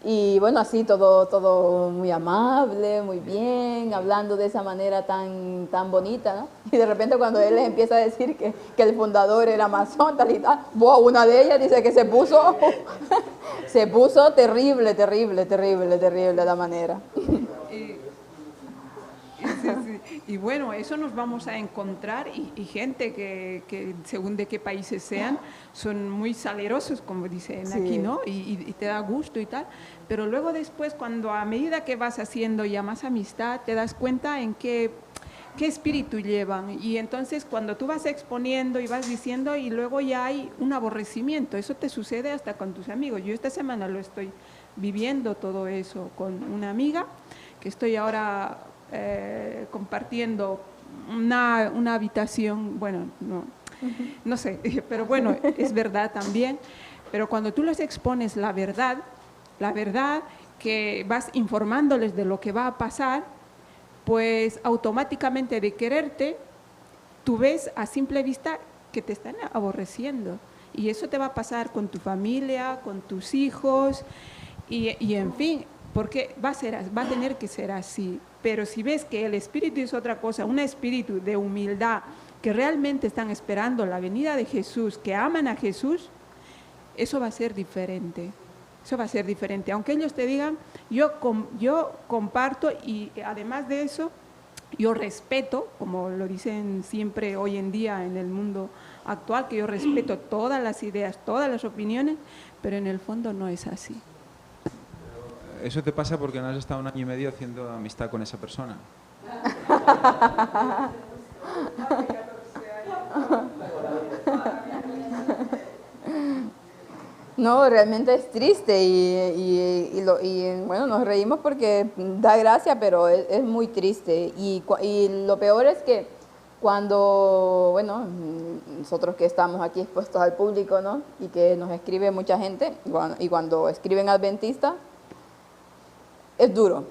Y bueno, así todo muy amable, muy bien, hablando de esa manera tan bonita, ¿no? Y de repente cuando él les empieza a decir que el fundador era masón, tal y tal, una de ellas dice que se puso terrible la manera. Y bueno, eso nos vamos a encontrar y gente que según de qué países sean, son muy salerosos, como dicen aquí, ¿no? Y te da gusto y tal. Pero luego después, cuando a medida que vas haciendo ya más amistad, te das cuenta en qué espíritu llevan. Y entonces cuando tú vas exponiendo y vas diciendo, y luego ya hay un aborrecimiento. Eso te sucede hasta con tus amigos. Yo esta semana lo estoy viviendo todo eso con una amiga que estoy ahora compartiendo una habitación, bueno, no sé, pero bueno, es verdad también. Pero cuando tú les expones la verdad que vas informándoles de lo que va a pasar, pues automáticamente de quererte, tú ves a simple vista que te están aborreciendo. Y eso te va a pasar con tu familia, con tus hijos, y en fin, porque va a tener que ser así. Pero si ves que el espíritu es otra cosa, un espíritu de humildad, que realmente están esperando la venida de Jesús, que aman a Jesús, eso va a ser diferente. Eso va a ser diferente. Aunque ellos te digan, yo comparto, y además de eso, yo respeto, como lo dicen siempre hoy en día en el mundo actual, que yo respeto todas las ideas, todas las opiniones, pero en el fondo no es así. Eso te pasa porque no has estado 1 año y medio haciendo amistad con esa persona. No, realmente es triste y bueno, nos reímos porque da gracia, pero es muy triste. Y lo peor es que Cuando, bueno, nosotros que estamos aquí expuestos al público, ¿no? Y que nos escribe mucha gente, y cuando escriben adventistas, es duro,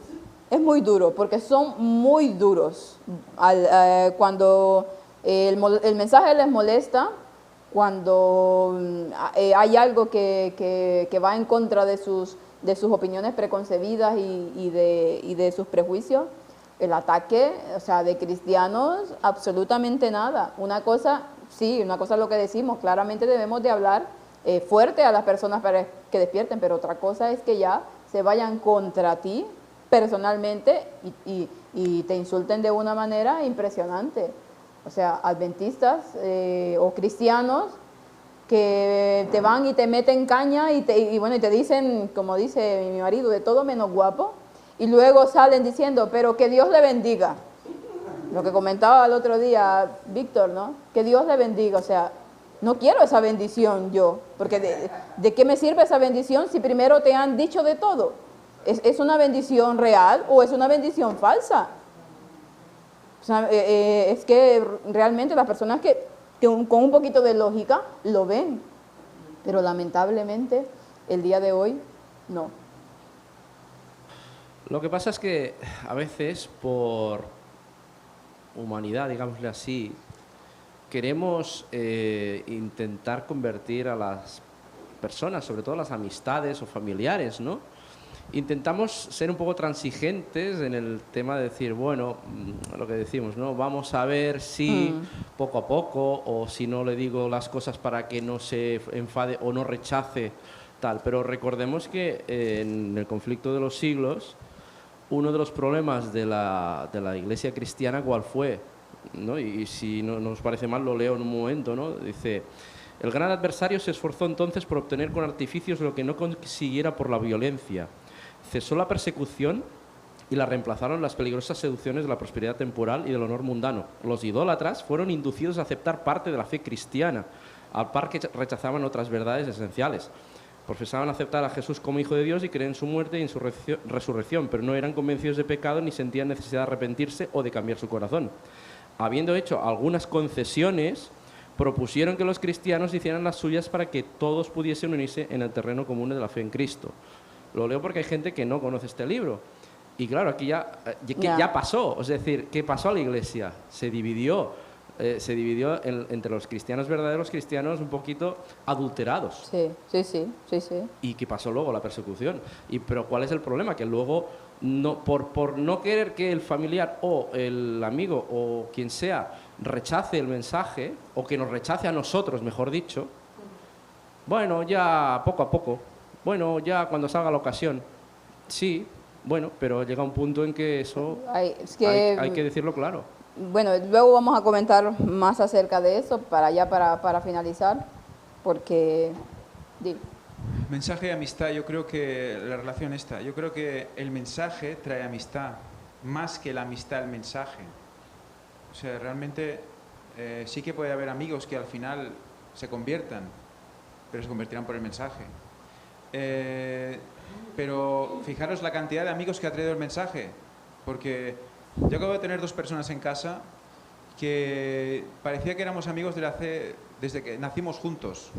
es muy duro, porque son muy duros. Cuando el mensaje les molesta, cuando hay algo que va en contra de sus opiniones preconcebidas y de sus prejuicios, el ataque, o sea, de cristianos, absolutamente nada. Una cosa, sí, una cosa es lo que decimos, claramente debemos de hablar fuerte a las personas para que despierten, pero otra cosa es que ya se vayan contra ti personalmente y te insulten de una manera impresionante. O sea, adventistas o cristianos que te van y te meten caña y te dicen, como dice mi marido, de todo menos guapo, y luego salen diciendo, pero que Dios le bendiga. Lo que comentaba el otro día Víctor, ¿no? Que Dios le bendiga, o sea, no quiero esa bendición yo, porque ¿de qué me sirve esa bendición si primero te han dicho de todo? ¿Es una bendición real o es una bendición falsa? O sea, es que realmente las personas que con un poquito de lógica lo ven, pero lamentablemente el día de hoy no. Lo que pasa es que a veces por humanidad, digámosle así, queremos intentar convertir a las personas, sobre todo las amistades o familiares, ¿no? Intentamos ser un poco transigentes en el tema de decir, bueno, lo que decimos, ¿no? Vamos a ver si poco a poco, o si no le digo las cosas para que no se enfade o no rechace tal. Pero recordemos que en el conflicto de los siglos, uno de los problemas de la Iglesia cristiana, ¿cuál fue? ¿No? Y si no nos parece mal, lo leo en un momento, ¿no? Dice, el gran adversario se esforzó entonces por obtener con artificios lo que no consiguiera por la violencia. Cesó la persecución y la reemplazaron las peligrosas seducciones de la prosperidad temporal y del honor mundano. Los idólatras fueron inducidos a aceptar parte de la fe cristiana, al par que rechazaban otras verdades esenciales. Profesaban aceptar a Jesús como Hijo de Dios y creer en su muerte y en su resurrección, pero no eran convencidos de pecado ni sentían necesidad de arrepentirse o de cambiar su corazón. Habiendo hecho algunas concesiones, propusieron que los cristianos hicieran las suyas para que todos pudiesen unirse en el terreno común de la fe en Cristo. Lo leo porque hay gente que no conoce este libro. Y claro, aquí ya pasó. Es decir, ¿qué pasó a la Iglesia? Se dividió entre los cristianos verdaderos, cristianos un poquito adulterados. Sí. ¿Y qué pasó luego? La persecución. Pero ¿cuál es el problema? Que luego, por no querer que el familiar o el amigo o quien sea rechace el mensaje, o que nos rechace a nosotros, mejor dicho, bueno, ya poco a poco, bueno, ya cuando salga la ocasión, sí, bueno, pero llega un punto en que eso hay que decirlo claro. Bueno, luego vamos a comentar más acerca de eso para finalizar, porque... Mensaje de amistad, yo creo que la relación yo creo que el mensaje trae amistad, más que la amistad el mensaje. O sea, realmente sí que puede haber amigos que al final se conviertan, pero se convertirán por el mensaje. Pero fijaros la cantidad de amigos que ha traído el mensaje, porque yo acabo de tener 2 personas en casa que parecía que éramos amigos desde que nacimos juntos,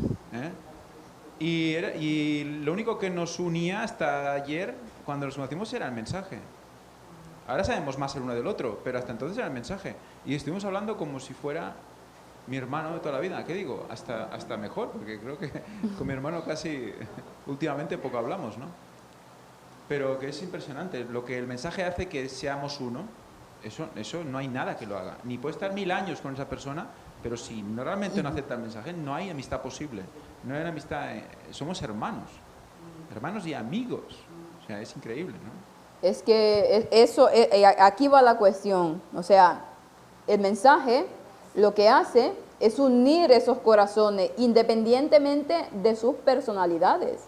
y lo único que nos unía hasta ayer, cuando nos conocimos, era el mensaje. Ahora sabemos más el uno del otro, pero hasta entonces era el mensaje. Y estuvimos hablando como si fuera mi hermano de toda la vida. ¿Qué digo? Hasta mejor, porque creo que con mi hermano casi últimamente poco hablamos, ¿no? Pero que es impresionante. Lo que el mensaje hace que seamos uno, eso no hay nada que lo haga. Ni puede estar 1000 años con esa persona, pero si realmente no acepta el mensaje, no hay amistad posible. No hay amistad, somos hermanos y amigos. O sea, es increíble, ¿no? Es que aquí va la cuestión. O sea, el mensaje lo que hace es unir esos corazones independientemente de sus personalidades.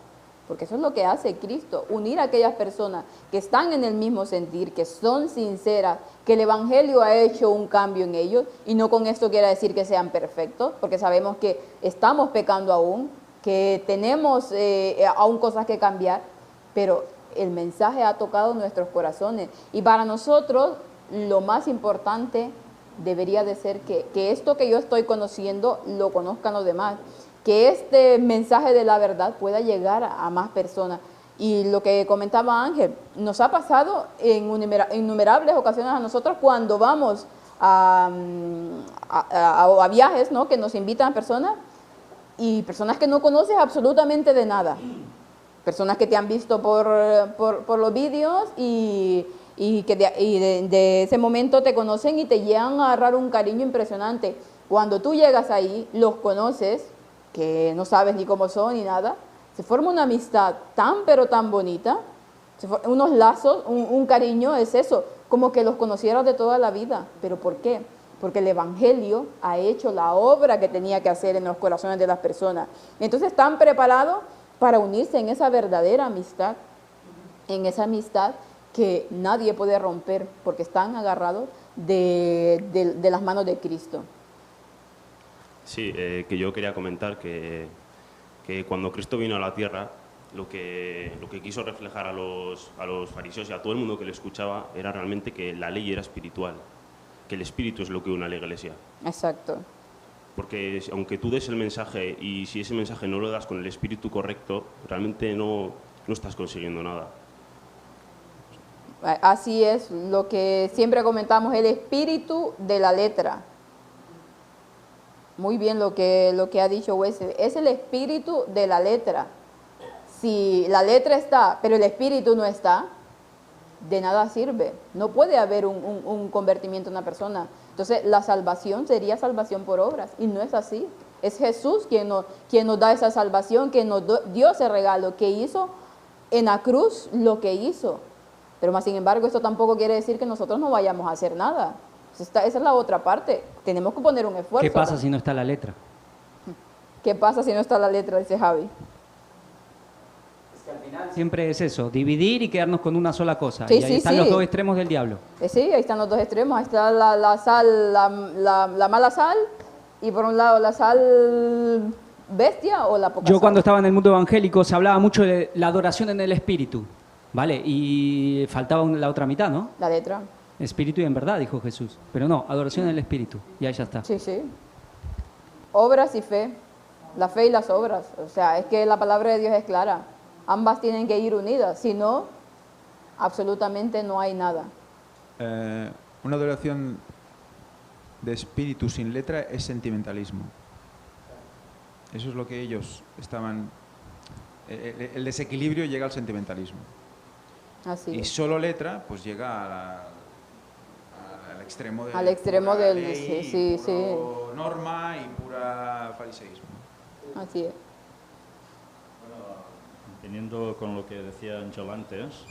Porque eso es lo que hace Cristo, unir a aquellas personas que están en el mismo sentir, que son sinceras, que el Evangelio ha hecho un cambio en ellos, y no con esto quiere decir que sean perfectos, porque sabemos que estamos pecando aún, que tenemos aún cosas que cambiar, pero el mensaje ha tocado nuestros corazones. Y para nosotros lo más importante debería de ser que esto que yo estoy conociendo lo conozcan los demás, que este mensaje de la verdad pueda llegar a más personas. Y lo que comentaba Ángel, nos ha pasado en innumerables ocasiones a nosotros cuando vamos a viajes, ¿no? Que nos invitan personas y personas que no conoces absolutamente de nada. Personas que te han visto por los vídeos y que de ese momento te conocen y te llegan a agarrar un cariño impresionante. Cuando tú llegas ahí, los conoces, que no sabes ni cómo son ni nada, se forma una amistad tan pero tan bonita, unos lazos, un cariño, es eso, como que los conocieras de toda la vida. ¿Pero por qué? Porque el Evangelio ha hecho la obra que tenía que hacer en los corazones de las personas. Entonces están preparados para unirse en esa verdadera amistad, en esa amistad que nadie puede romper, porque están agarrados de las manos de Cristo. Sí, que yo quería comentar que cuando Cristo vino a la tierra, lo que quiso reflejar a los fariseos y a todo el mundo que le escuchaba era realmente que la ley era espiritual, que el espíritu es lo que une a la iglesia. Exacto. Porque aunque tú des el mensaje y si ese mensaje no lo das con el espíritu correcto, realmente no estás consiguiendo nada. Así es, lo que siempre comentamos, el espíritu de la letra. Muy bien lo que ha dicho Wesley, es el espíritu de la letra. Si la letra está, pero el espíritu no está, de nada sirve. No puede haber un convertimiento en una persona. Entonces, la salvación sería salvación por obras, y no es así. Es Jesús quien nos da esa salvación, quien nos dio ese regalo, que hizo en la cruz lo que hizo. Pero más sin embargo, esto tampoco quiere decir que nosotros no vayamos a hacer nada. Esa es la otra parte. Tenemos que poner un esfuerzo. ¿Qué pasa si no está la letra? ¿Qué pasa si no está la letra? Dice Javi. Al final siempre es eso, dividir y quedarnos con una sola cosa. Sí, y ahí están los dos extremos del diablo. Sí, ahí están los dos extremos. Ahí está la sal, la mala sal, y por un lado la sal bestia o la poca Yo sal. cuando estaba en el mundo evangélico se hablaba mucho de la adoración en el espíritu, ¿vale? Y faltaba la otra mitad, ¿no? La letra. Espíritu y en verdad, dijo Jesús. Pero no, adoración en el espíritu. Y ahí ya está. Sí, sí. Obras y fe. La fe y las obras. O sea, es que la palabra de Dios es clara. Ambas tienen que ir unidas, si no, absolutamente no hay nada. Una adoración de espíritu sin letra es sentimentalismo. Eso es lo que ellos estaban... El desequilibrio llega al sentimentalismo. Así y es. solo letra, pues llega al extremo de... Al extremo pura del... ley, sí, puro norma y pura fariseísmo. Así es. Teniendo con lo que decía Ángel antes,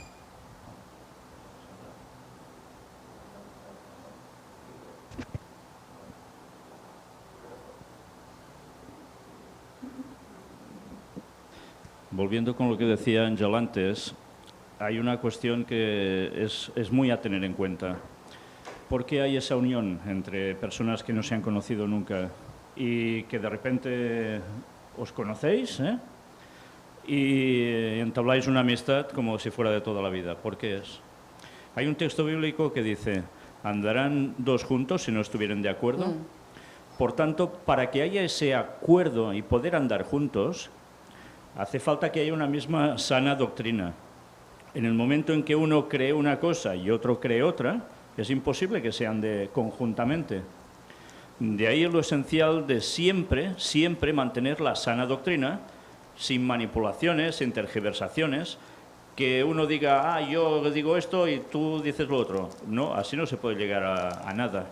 volviendo con lo que decía Ángel antes, hay una cuestión que es muy a tener en cuenta. ¿Por qué hay esa unión entre personas que no se han conocido nunca y que de repente os conocéis, y entabláis una amistad como si fuera de toda la vida? ¿Por qué es? Hay un texto bíblico que dice, andarán dos juntos si no estuvieran de acuerdo. Por tanto, para que haya ese acuerdo y poder andar juntos, hace falta que haya una misma sana doctrina. En el momento en que uno cree una cosa y otro cree otra, es imposible que se ande conjuntamente. De ahí lo esencial de siempre, siempre mantener la sana doctrina, sin manipulaciones, sin tergiversaciones, que uno diga, yo digo esto y tú dices lo otro. No, así no se puede llegar a nada.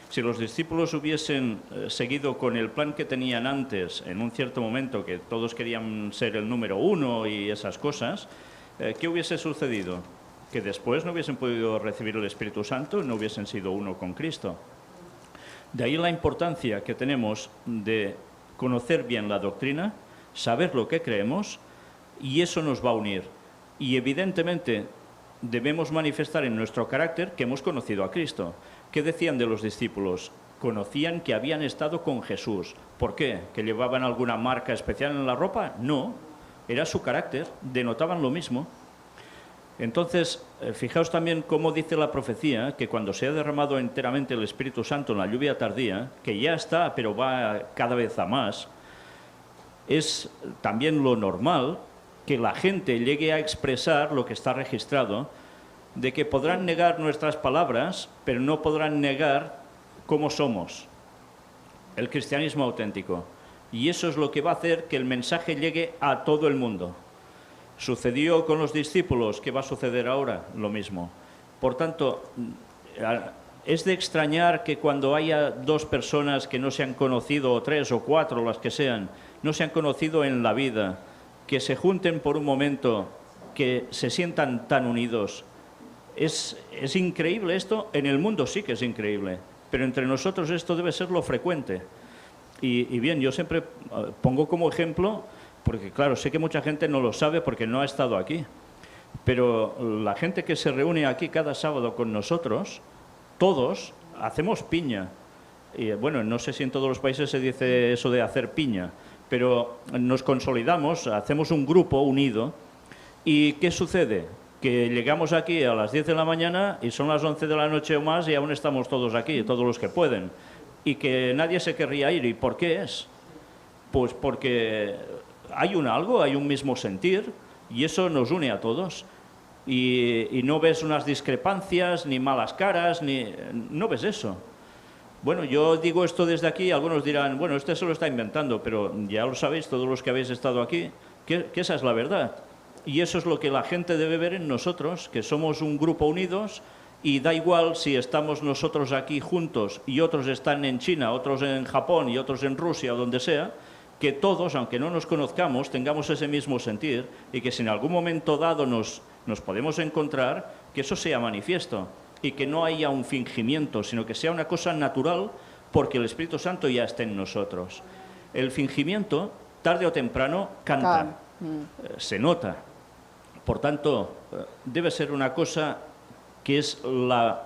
Si los discípulos hubiesen seguido con el plan que tenían antes, en un cierto momento, que todos querían ser el número uno y esas cosas, ¿qué hubiese sucedido? Que después no hubiesen podido recibir el Espíritu Santo y no hubiesen sido uno con Cristo. De ahí la importancia que tenemos de conocer bien la doctrina, saber lo que creemos, y eso nos va a unir. Y evidentemente debemos manifestar en nuestro carácter que hemos conocido a Cristo. ¿Qué decían de los discípulos? Conocían que habían estado con Jesús. ¿Por qué? ¿Que llevaban alguna marca especial en la ropa? No, era su carácter, denotaban lo mismo. Entonces, fijaos también cómo dice la profecía que cuando se ha derramado enteramente el Espíritu Santo en la lluvia tardía, que ya está, pero va cada vez a más, es también lo normal que la gente llegue a expresar lo que está registrado, de que podrán negar nuestras palabras, pero no podrán negar cómo somos, el cristianismo auténtico. Y eso es lo que va a hacer que el mensaje llegue a todo el mundo. Sucedió con los discípulos, ¿qué va a suceder ahora? Lo mismo. Por tanto, es de extrañar que cuando haya dos personas que no se han conocido, o tres o cuatro, las que sean, no se han conocido en la vida, que se junten por un momento, que se sientan tan unidos. Es increíble esto, en el mundo sí que es increíble, pero entre nosotros esto debe ser lo frecuente. Y bien, yo siempre pongo como ejemplo, porque claro, sé que mucha gente no lo sabe porque no ha estado aquí, pero la gente que se reúne aquí cada sábado con nosotros, todos hacemos piña. Y bueno, no sé si en todos los países se dice eso de hacer piña, pero nos consolidamos, hacemos un grupo unido. ¿Y qué sucede? Que llegamos aquí a las 10 de la mañana y son las 11 de la noche o más y aún estamos todos aquí, todos los que pueden. Y que nadie se querría ir. ¿Y por qué es? Pues porque hay un mismo sentir y eso nos une a todos. Y no ves unas discrepancias, ni malas caras, no ves eso. Bueno, yo digo esto desde aquí, algunos dirán, bueno, este se lo está inventando, pero ya lo sabéis, todos los que habéis estado aquí, que esa es la verdad. Y eso es lo que la gente debe ver en nosotros, que somos un grupo unidos y da igual si estamos nosotros aquí juntos y otros están en China, otros en Japón y otros en Rusia o donde sea, que todos, aunque no nos conozcamos, tengamos ese mismo sentir y que si en algún momento dado nos podemos encontrar, que eso sea manifiesto y que no haya un fingimiento, sino que sea una cosa natural porque el Espíritu Santo ya está en nosotros. El fingimiento, tarde o temprano, canta, se nota. Por tanto, debe ser una cosa que es la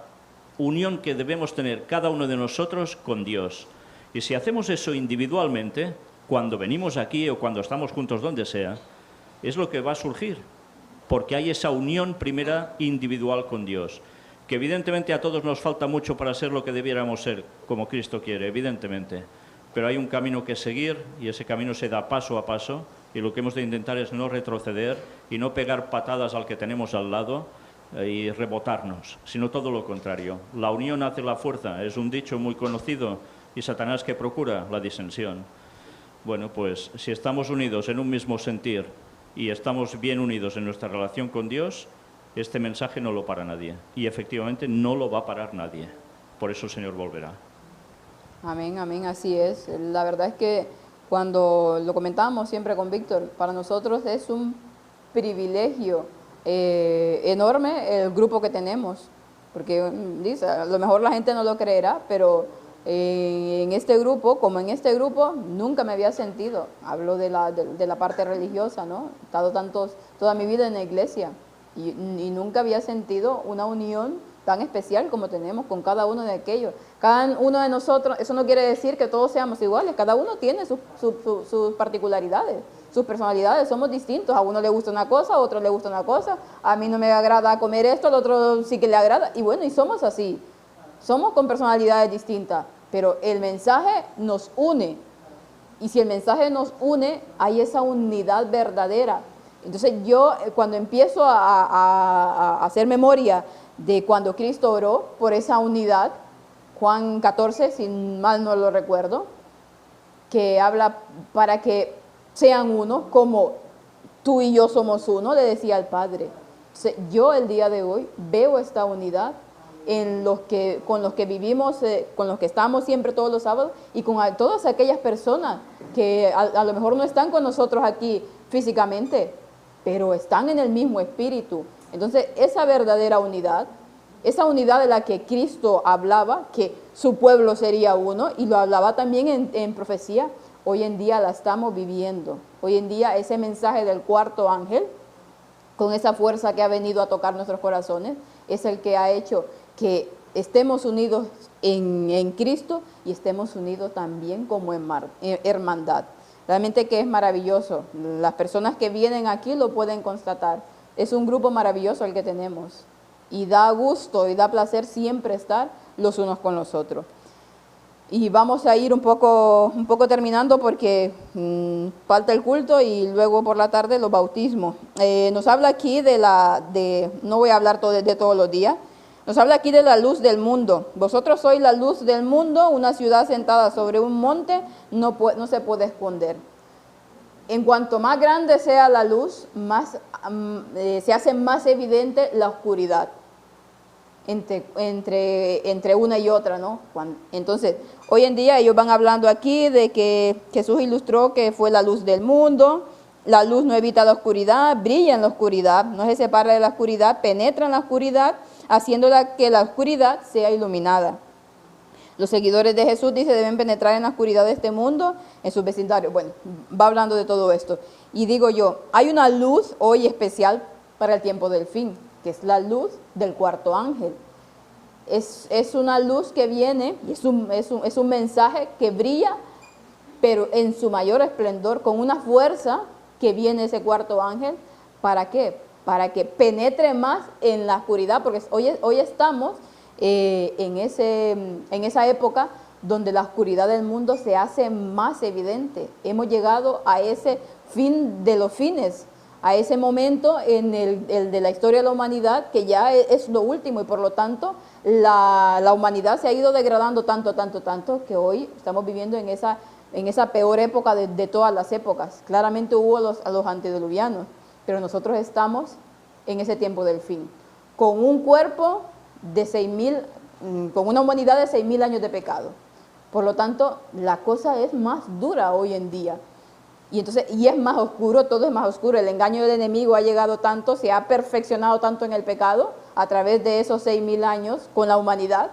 unión que debemos tener cada uno de nosotros con Dios. Y si hacemos eso individualmente, cuando venimos aquí o cuando estamos juntos donde sea, es lo que va a surgir, porque hay esa unión primera individual con Dios, que evidentemente a todos nos falta mucho para ser lo que debiéramos ser, como Cristo quiere, evidentemente. Pero hay un camino que seguir y ese camino se da paso a paso y lo que hemos de intentar es no retroceder y no pegar patadas al que tenemos al lado y rebotarnos, sino todo lo contrario. La unión hace la fuerza, es un dicho muy conocido y Satanás que procura la disensión. Bueno, pues si estamos unidos en un mismo sentir y estamos bien unidos en nuestra relación con Dios, este mensaje no lo para nadie y efectivamente no lo va a parar nadie. Por eso el Señor volverá. Amén, amén, así es. La verdad es que cuando lo comentábamos siempre con Víctor, para nosotros es un privilegio enorme el grupo que tenemos, porque dice, a lo mejor la gente no lo creerá, pero en este grupo, como en este grupo, nunca me había sentido, hablo de la parte religiosa, ¿no? He estado toda mi vida en la iglesia y nunca había sentido una unión tan especial como tenemos con cada uno de aquellos. Cada uno de nosotros, eso no quiere decir que todos seamos iguales, cada uno tiene sus particularidades, sus personalidades, somos distintos, a uno le gusta una cosa, a otro le gusta una cosa, a mí no me agrada comer esto, al otro sí que le agrada, y bueno, y somos así, somos con personalidades distintas, pero el mensaje nos une, y si el mensaje nos une, hay esa unidad verdadera. Entonces yo cuando empiezo a hacer memoria de cuando Cristo oró por esa unidad, Juan 14, si mal no lo recuerdo, que habla para que sean uno, como tú y yo somos uno, le decía al Padre. Yo el día de hoy veo esta unidad con los que vivimos, con los que estamos siempre todos los sábados y con todas aquellas personas que a lo mejor no están con nosotros aquí físicamente, pero están en el mismo espíritu. Entonces, esa verdadera unidad, esa unidad de la que Cristo hablaba, que su pueblo sería uno, y lo hablaba también en profecía, hoy en día la estamos viviendo. Hoy en día ese mensaje del cuarto ángel, con esa fuerza que ha venido a tocar nuestros corazones, es el que ha hecho que estemos unidos en Cristo y estemos unidos también como hermandad. Realmente que es maravilloso. Las personas que vienen aquí lo pueden constatar. Es un grupo maravilloso el que tenemos. Y da gusto y da placer siempre estar los unos con los otros. Y vamos a ir un poco terminando porque falta el culto y luego por la tarde los bautismos. Nos habla aquí no voy a hablar de todos los días, nos habla aquí de la luz del mundo. Vosotros sois la luz del mundo, una ciudad sentada sobre un monte no se puede esconder. En cuanto más grande sea la luz, se hace más evidente la oscuridad entre una y otra, ¿no? Entonces, hoy en día ellos van hablando aquí de que Jesús ilustró que fue la luz del mundo. La luz no evita la oscuridad, brilla en la oscuridad, no se separa de la oscuridad, penetra en la oscuridad, haciéndola que la oscuridad sea iluminada. Los seguidores de Jesús, dice, deben penetrar en la oscuridad de este mundo, en sus vecindarios. Bueno, va hablando de todo esto. Y digo yo, hay una luz hoy especial para el tiempo del fin, que es la luz del cuarto ángel. Es una luz que viene, es un mensaje que brilla, pero en su mayor esplendor, con una fuerza que viene ese cuarto ángel. ¿Para qué? Para que penetre más en la oscuridad, porque hoy estamos en esa época donde la oscuridad del mundo se hace más evidente. Hemos llegado a ese fin de los fines, a ese momento en el de la historia de la humanidad que ya es lo último, y por lo tanto la humanidad se ha ido degradando tanto que hoy estamos viviendo en esa peor época de todas las épocas. Claramente hubo a los antediluvianos, pero nosotros estamos en ese tiempo del fin, con un cuerpo de 6.000, con una humanidad de 6.000 años de pecado. Por lo tanto, la cosa es más dura hoy en día. Y es más oscuro, todo es más oscuro. El engaño del enemigo ha llegado tanto, se ha perfeccionado tanto en el pecado a través de esos 6.000 años con la humanidad,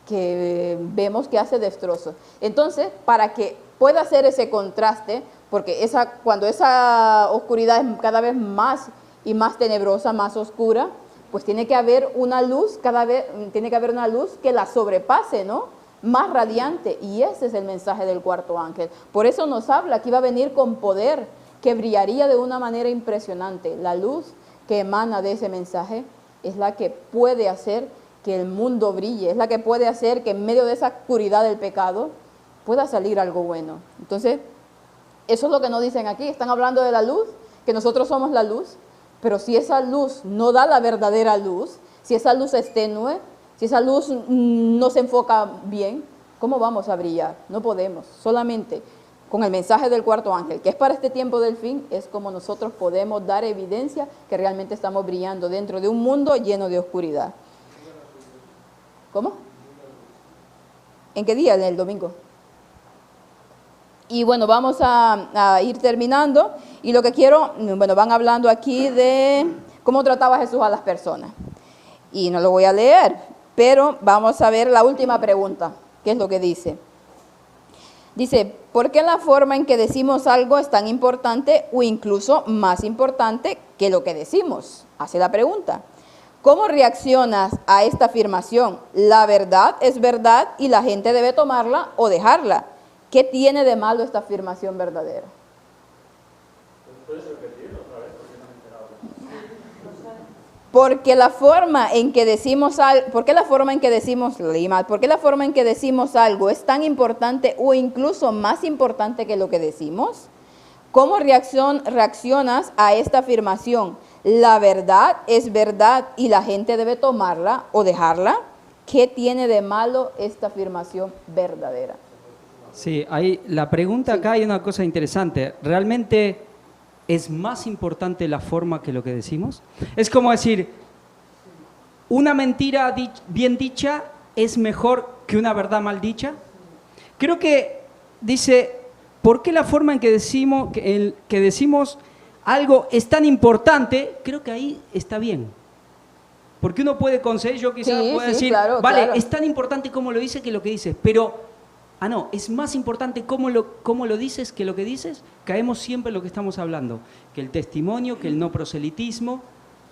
que vemos que hace destrozos. Entonces, para que pueda hacer ese contraste, porque cuando esa oscuridad es cada vez más y más tenebrosa, más oscura, pues tiene que haber una luz, tiene que haber una luz que la sobrepase, ¿no? Más radiante, y ese es el mensaje del cuarto ángel. Por eso nos habla que iba a venir con poder, que brillaría de una manera impresionante. La luz que emana de ese mensaje es la que puede hacer que el mundo brille, es la que puede hacer que en medio de esa oscuridad del pecado pueda salir algo bueno. Entonces, eso es lo que nos dicen aquí. Están hablando de la luz, que nosotros somos la luz, pero si esa luz no da la verdadera luz, si esa luz es tenue, si esa luz no se enfoca bien, ¿cómo vamos a brillar? No podemos. Solamente con el mensaje del cuarto ángel, que es para este tiempo del fin, es como nosotros podemos dar evidencia que realmente estamos brillando dentro de un mundo lleno de oscuridad. ¿Cómo? ¿En qué día? En el domingo. Y bueno, vamos a ir terminando. Y lo que quiero, bueno, van hablando aquí de cómo trataba Jesús a las personas. Y no lo voy a leer, pero vamos a ver la última pregunta, que es lo que dice. Dice, ¿por qué la forma en que decimos algo es tan importante o incluso más importante que lo que decimos? Hace la pregunta. ¿Cómo reaccionas a esta afirmación? La verdad es verdad y la gente debe tomarla o dejarla. ¿Qué tiene de malo esta afirmación verdadera? Porque la forma en que decimos algo, ¿por qué la forma en que decimos algo es tan importante o incluso más importante que lo que decimos? ¿Cómo reaccionas a esta afirmación? La verdad es verdad y la gente debe tomarla o dejarla. ¿Qué tiene de malo esta afirmación verdadera? Sí, la pregunta acá hay una cosa interesante. ¿Realmente es más importante la forma que lo que decimos? Es como decir, ¿una mentira bien dicha es mejor que una verdad mal dicha? Creo que dice, ¿por qué la forma en que decimos algo es tan importante? Creo que ahí está bien. Porque uno puede conceder, yo quizás pueda decir, claro, vale, claro. Es tan importante como lo dice que lo que dices, pero no, es más importante cómo lo dices que lo que dices. Caemos siempre en lo que estamos hablando, que el testimonio, que el no proselitismo.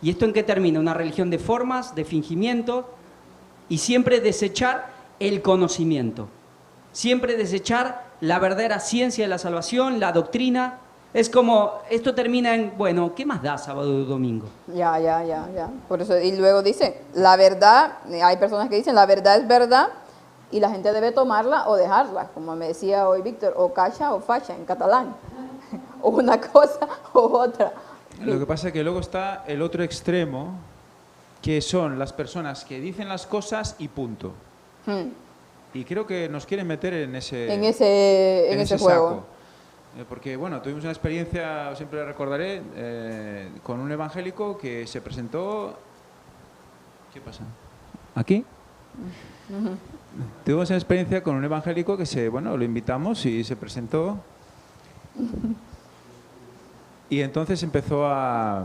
¿Y esto en qué termina? Una religión de formas, de fingimiento, y siempre desechar el conocimiento. Siempre desechar la verdadera ciencia de la salvación, la doctrina. Es como, esto termina en, bueno, ¿qué más da sábado y domingo? Ya. Por eso, y luego dice, la verdad, hay personas que dicen, la verdad es verdad y la gente debe tomarla o dejarla, como me decía hoy Víctor, o cacha o facha en catalán, o una cosa o otra. Lo que pasa es que luego está el otro extremo, que son las personas que dicen las cosas y punto. Y creo que nos quieren meter en ese juego. saco. Porque, bueno, tuvimos una experiencia, siempre recordaré, con un evangélico que se presentó... ¿Qué pasa? ¿Aquí? Tuvimos una experiencia con un evangélico que lo invitamos y se presentó. Y entonces empezó a...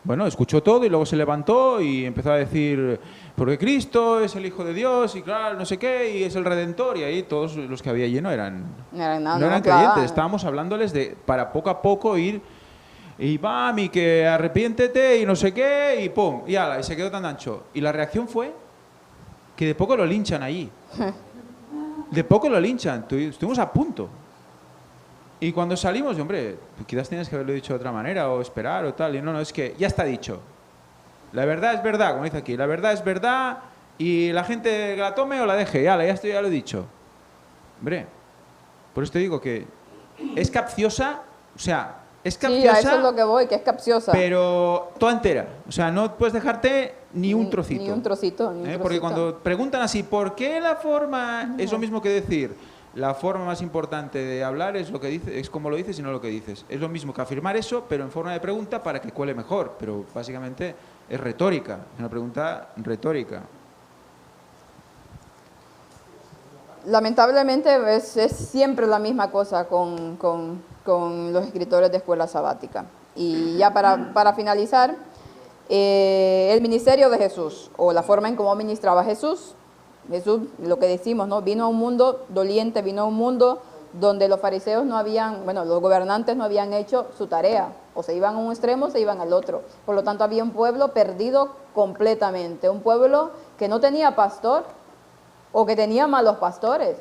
Bueno, escuchó todo y luego se levantó y empezó a decir, porque Cristo es el Hijo de Dios y claro, no sé qué, y es el Redentor. Y ahí todos los que había allí no eran creyentes. Estábamos hablándoles de, para poco a poco ir, y vam, y que arrepiéntete y no sé qué, y pum, y ala, y se quedó tan ancho. Y la reacción fue que de poco lo linchan allí. De poco lo linchan, estuvimos a punto. Y cuando salimos, hombre, quizás tienes que haberlo dicho de otra manera o esperar o tal. Y no, es que ya está dicho. La verdad es verdad, como dice aquí. La verdad es verdad y la gente que la tome o la deje. Ya lo he dicho. Hombre, por eso te digo que es capciosa, o sea, es capciosa. Sí, a eso es lo que voy, que es capciosa. Pero toda entera. O sea, no puedes dejarte ni un trocito. Ni un trocito. Porque cuando preguntan así, ¿por qué la forma? Es lo mismo que decir... La forma más importante de hablar es lo que dices, es como lo dices y no lo que dices. Es lo mismo que afirmar eso, pero en forma de pregunta para que cuele mejor. Pero básicamente es retórica, es una pregunta retórica. Lamentablemente es siempre la misma cosa con los escritores de escuela sabática. Y ya para finalizar, el ministerio de Jesús, o la forma en cómo ministraba Jesús, lo que decimos, ¿no? Vino a un mundo doliente, vino a un mundo donde los fariseos los gobernantes no habían hecho su tarea. O se iban a un extremo o se iban al otro. Por lo tanto, había un pueblo perdido completamente. Un pueblo que no tenía pastor o que tenía malos pastores.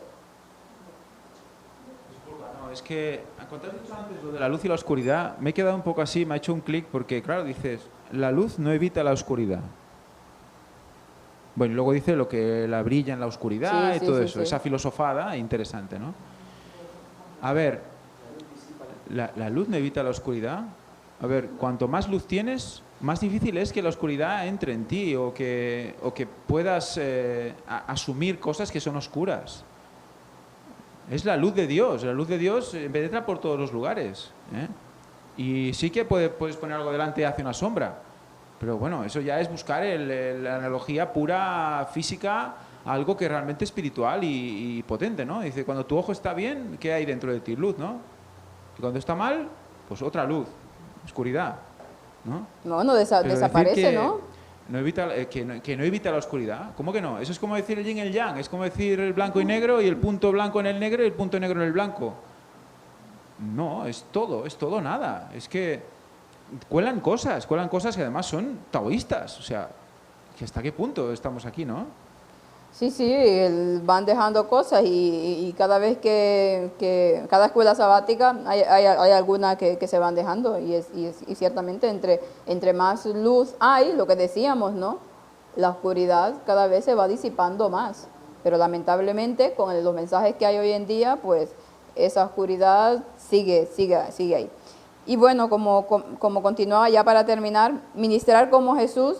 No, es que, cuando has dicho antes lo de la luz y la oscuridad, me he quedado un poco así, me ha hecho un clic porque, claro, dices, la luz no evita la oscuridad. Bueno, y luego dice lo que la brilla en la oscuridad y todo eso. Esa filosofada interesante, ¿no? A ver, ¿la luz no evita la oscuridad? A ver, cuanto más luz tienes, más difícil es que la oscuridad entre en ti o que puedas asumir cosas que son oscuras. Es la luz de Dios. La luz de Dios penetra por todos los lugares, ¿eh? Y sí que puedes poner algo delante y hace una sombra. Pero bueno, eso ya es buscar la analogía pura física a algo que realmente es espiritual y potente, ¿no? Dice, cuando tu ojo está bien, ¿qué hay dentro de ti? Luz, ¿no? Y cuando está mal, pues otra luz, oscuridad, ¿no? No, desaparece, ¿no? No evita, que no evita la oscuridad. ¿Cómo que no? Eso es como decir el yin y el yang, es como decir el blanco y negro y el punto blanco en el negro y el punto negro en el blanco. No, es todo nada. Es que cuelan cosas que además son taoístas. O sea, ¿que hasta qué punto estamos aquí, no? Sí, van dejando cosas y cada vez cada escuela sabática hay alguna que se van dejando y ciertamente entre más luz hay, lo que decíamos, ¿no? La oscuridad cada vez se va disipando más, pero lamentablemente con los mensajes que hay hoy en día, pues esa oscuridad sigue ahí. Y bueno, como continuaba ya para terminar, ministrar como Jesús,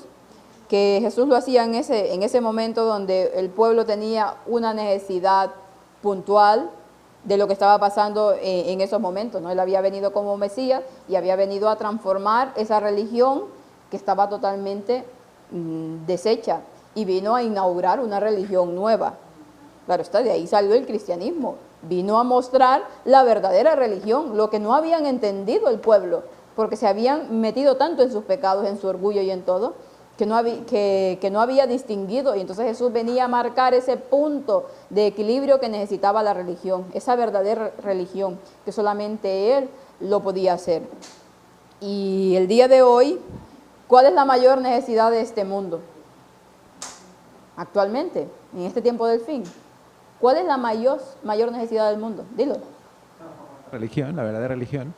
que Jesús lo hacía en ese momento donde el pueblo tenía una necesidad puntual de lo que estaba pasando en esos momentos, ¿no? Él había venido como Mesías y había venido a transformar esa religión que estaba totalmente deshecha y vino a inaugurar una religión nueva. Claro está, de ahí salió el cristianismo. Vino a mostrar la verdadera religión, lo que no habían entendido el pueblo, porque se habían metido tanto en sus pecados, en su orgullo y en todo, que no había distinguido. Y entonces Jesús venía a marcar ese punto de equilibrio que necesitaba la religión, esa verdadera religión, que solamente Él lo podía hacer. Y el día de hoy, ¿cuál es la mayor necesidad de este mundo? Actualmente, en este tiempo del fin. ¿Cuál es la mayor necesidad del mundo? Dilo. Religión, la verdadera religión.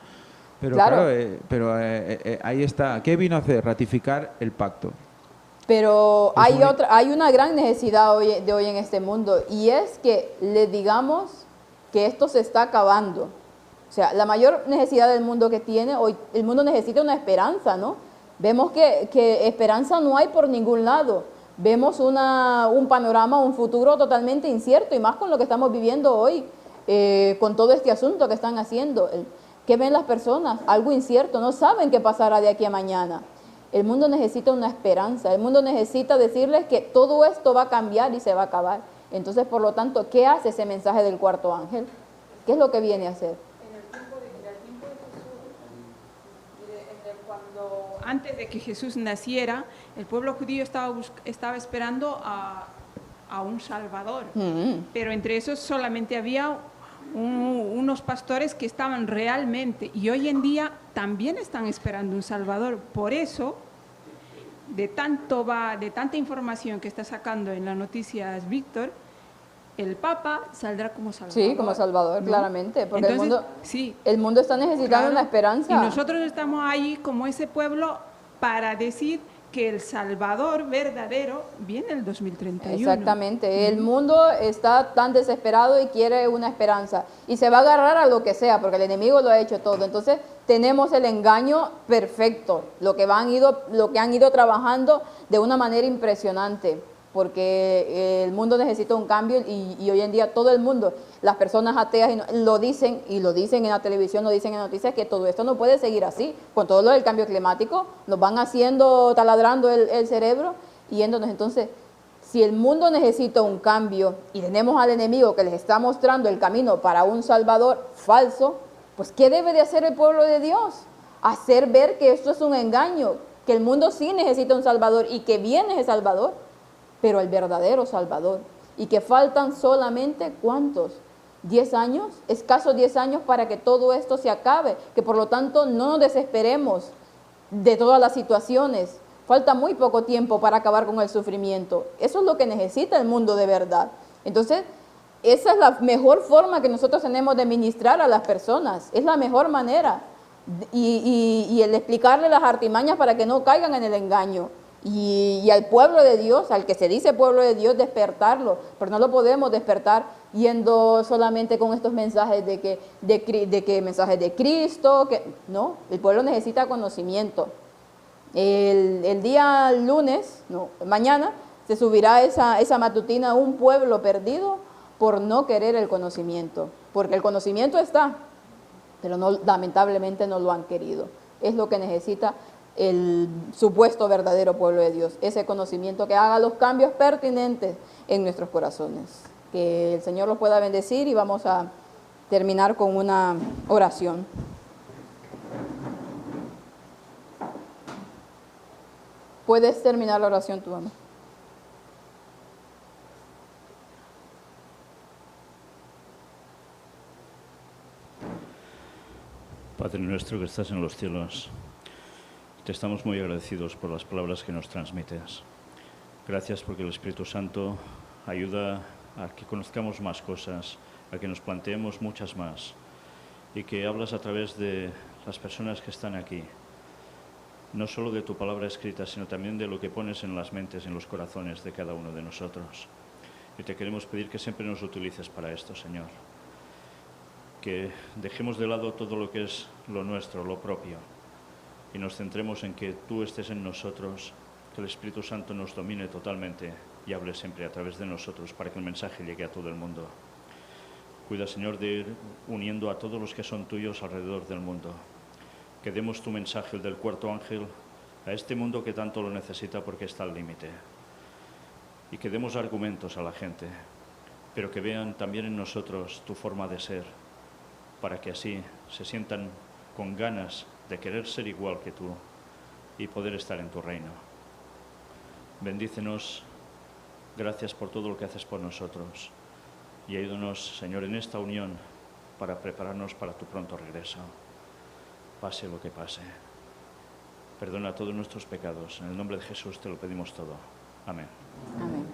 Pero Claro. claro, ahí está. ¿Qué vino a hacer? Ratificar el pacto. Pero Es muy- hay una gran necesidad de hoy en este mundo, y es que le digamos que esto se está acabando. O sea, la mayor necesidad del mundo que tiene hoy, el mundo necesita una esperanza, ¿no? Vemos que esperanza no hay por ningún lado. Vemos un panorama, un futuro totalmente incierto, y más con lo que estamos viviendo hoy, con todo este asunto que están haciendo. ¿Qué ven las personas? Algo incierto, no saben qué pasará de aquí a mañana. El mundo necesita una esperanza, el mundo necesita decirles que todo esto va a cambiar y se va a acabar. Entonces, por lo tanto, ¿qué hace ese mensaje del cuarto ángel? ¿Qué es lo que viene a hacer? Antes de que Jesús naciera, el pueblo judío estaba esperando a un Salvador. Pero entre esos solamente había unos pastores que estaban realmente, y hoy en día también están esperando un Salvador. Por eso, de tanta información que está sacando en las noticias Víctor, el Papa saldrá como Salvador. Sí, como Salvador, ¿no? claramente, porque Entonces, sí, el mundo está necesitando claro, una esperanza. y nosotros estamos ahí como ese pueblo para decir que el Salvador verdadero viene el 2031. Exactamente, el mundo está tan desesperado y quiere una esperanza, y se va a agarrar a lo que sea, porque el enemigo lo ha hecho todo. Entonces tenemos el engaño perfecto, lo que han ido trabajando de una manera impresionante, porque el mundo necesita un cambio, y hoy en día todo el mundo, las personas ateas lo dicen en la televisión, lo dicen en noticias, que todo esto no puede seguir así. Con todo lo del cambio climático nos van haciendo, taladrando el cerebro, yéndonos. Entonces, si el mundo necesita un cambio y tenemos al enemigo que les está mostrando el camino para un Salvador falso, pues ¿qué debe de hacer el pueblo de Dios? Hacer ver que esto es un engaño, que el mundo sí necesita un Salvador y que viene ese Salvador, pero el verdadero Salvador, y que faltan solamente, ¿cuántos? 10 años, escasos 10 años para que todo esto se acabe, que por lo tanto no nos desesperemos de todas las situaciones. Falta muy poco tiempo para acabar con el sufrimiento. Eso es lo que necesita el mundo de verdad. Entonces, esa es la mejor forma que nosotros tenemos de ministrar a las personas, es la mejor manera, y el explicarle las artimañas para que no caigan en el engaño. Y al pueblo de Dios, al que se dice pueblo de Dios, despertarlo, pero no lo podemos despertar yendo solamente con estos mensajes de que mensajes de Cristo, no, el pueblo necesita conocimiento. El día lunes, no, mañana, se subirá esa matutina, un pueblo perdido por no querer el conocimiento, porque el conocimiento está, pero no, lamentablemente no lo han querido. Es lo que necesita el supuesto verdadero pueblo de Dios, ese conocimiento que haga los cambios pertinentes en nuestros corazones. Que el Señor los pueda bendecir, y vamos a terminar con una oración. Puedes terminar la oración tú, mamá. Padre nuestro que estás en los cielos, te estamos muy agradecidos por las palabras que nos transmites. Gracias porque el Espíritu Santo ayuda a que conozcamos más cosas, a que nos planteemos muchas más, y que hablas a través de las personas que están aquí, no solo de tu palabra escrita, sino también de lo que pones en las mentes, en los corazones de cada uno de nosotros. Y te queremos pedir que siempre nos utilices para esto, Señor. Que dejemos de lado todo lo que es lo nuestro, lo propio, y nos centremos en que tú estés en nosotros, que el Espíritu Santo nos domine totalmente y hable siempre a través de nosotros para que el mensaje llegue a todo el mundo. Cuida, Señor, de ir uniendo a todos los que son tuyos alrededor del mundo. Que demos tu mensaje, el del cuarto ángel, a este mundo que tanto lo necesita porque está al límite. Y que demos argumentos a la gente, pero que vean también en nosotros tu forma de ser, para que así se sientan con ganas de querer ser igual que tú y poder estar en tu reino. Bendícenos, gracias por todo lo que haces por nosotros, y ayúdanos, Señor, en esta unión para prepararnos para tu pronto regreso. Pase lo que pase. Perdona todos nuestros pecados. En el nombre de Jesús te lo pedimos todo. Amén. Amén.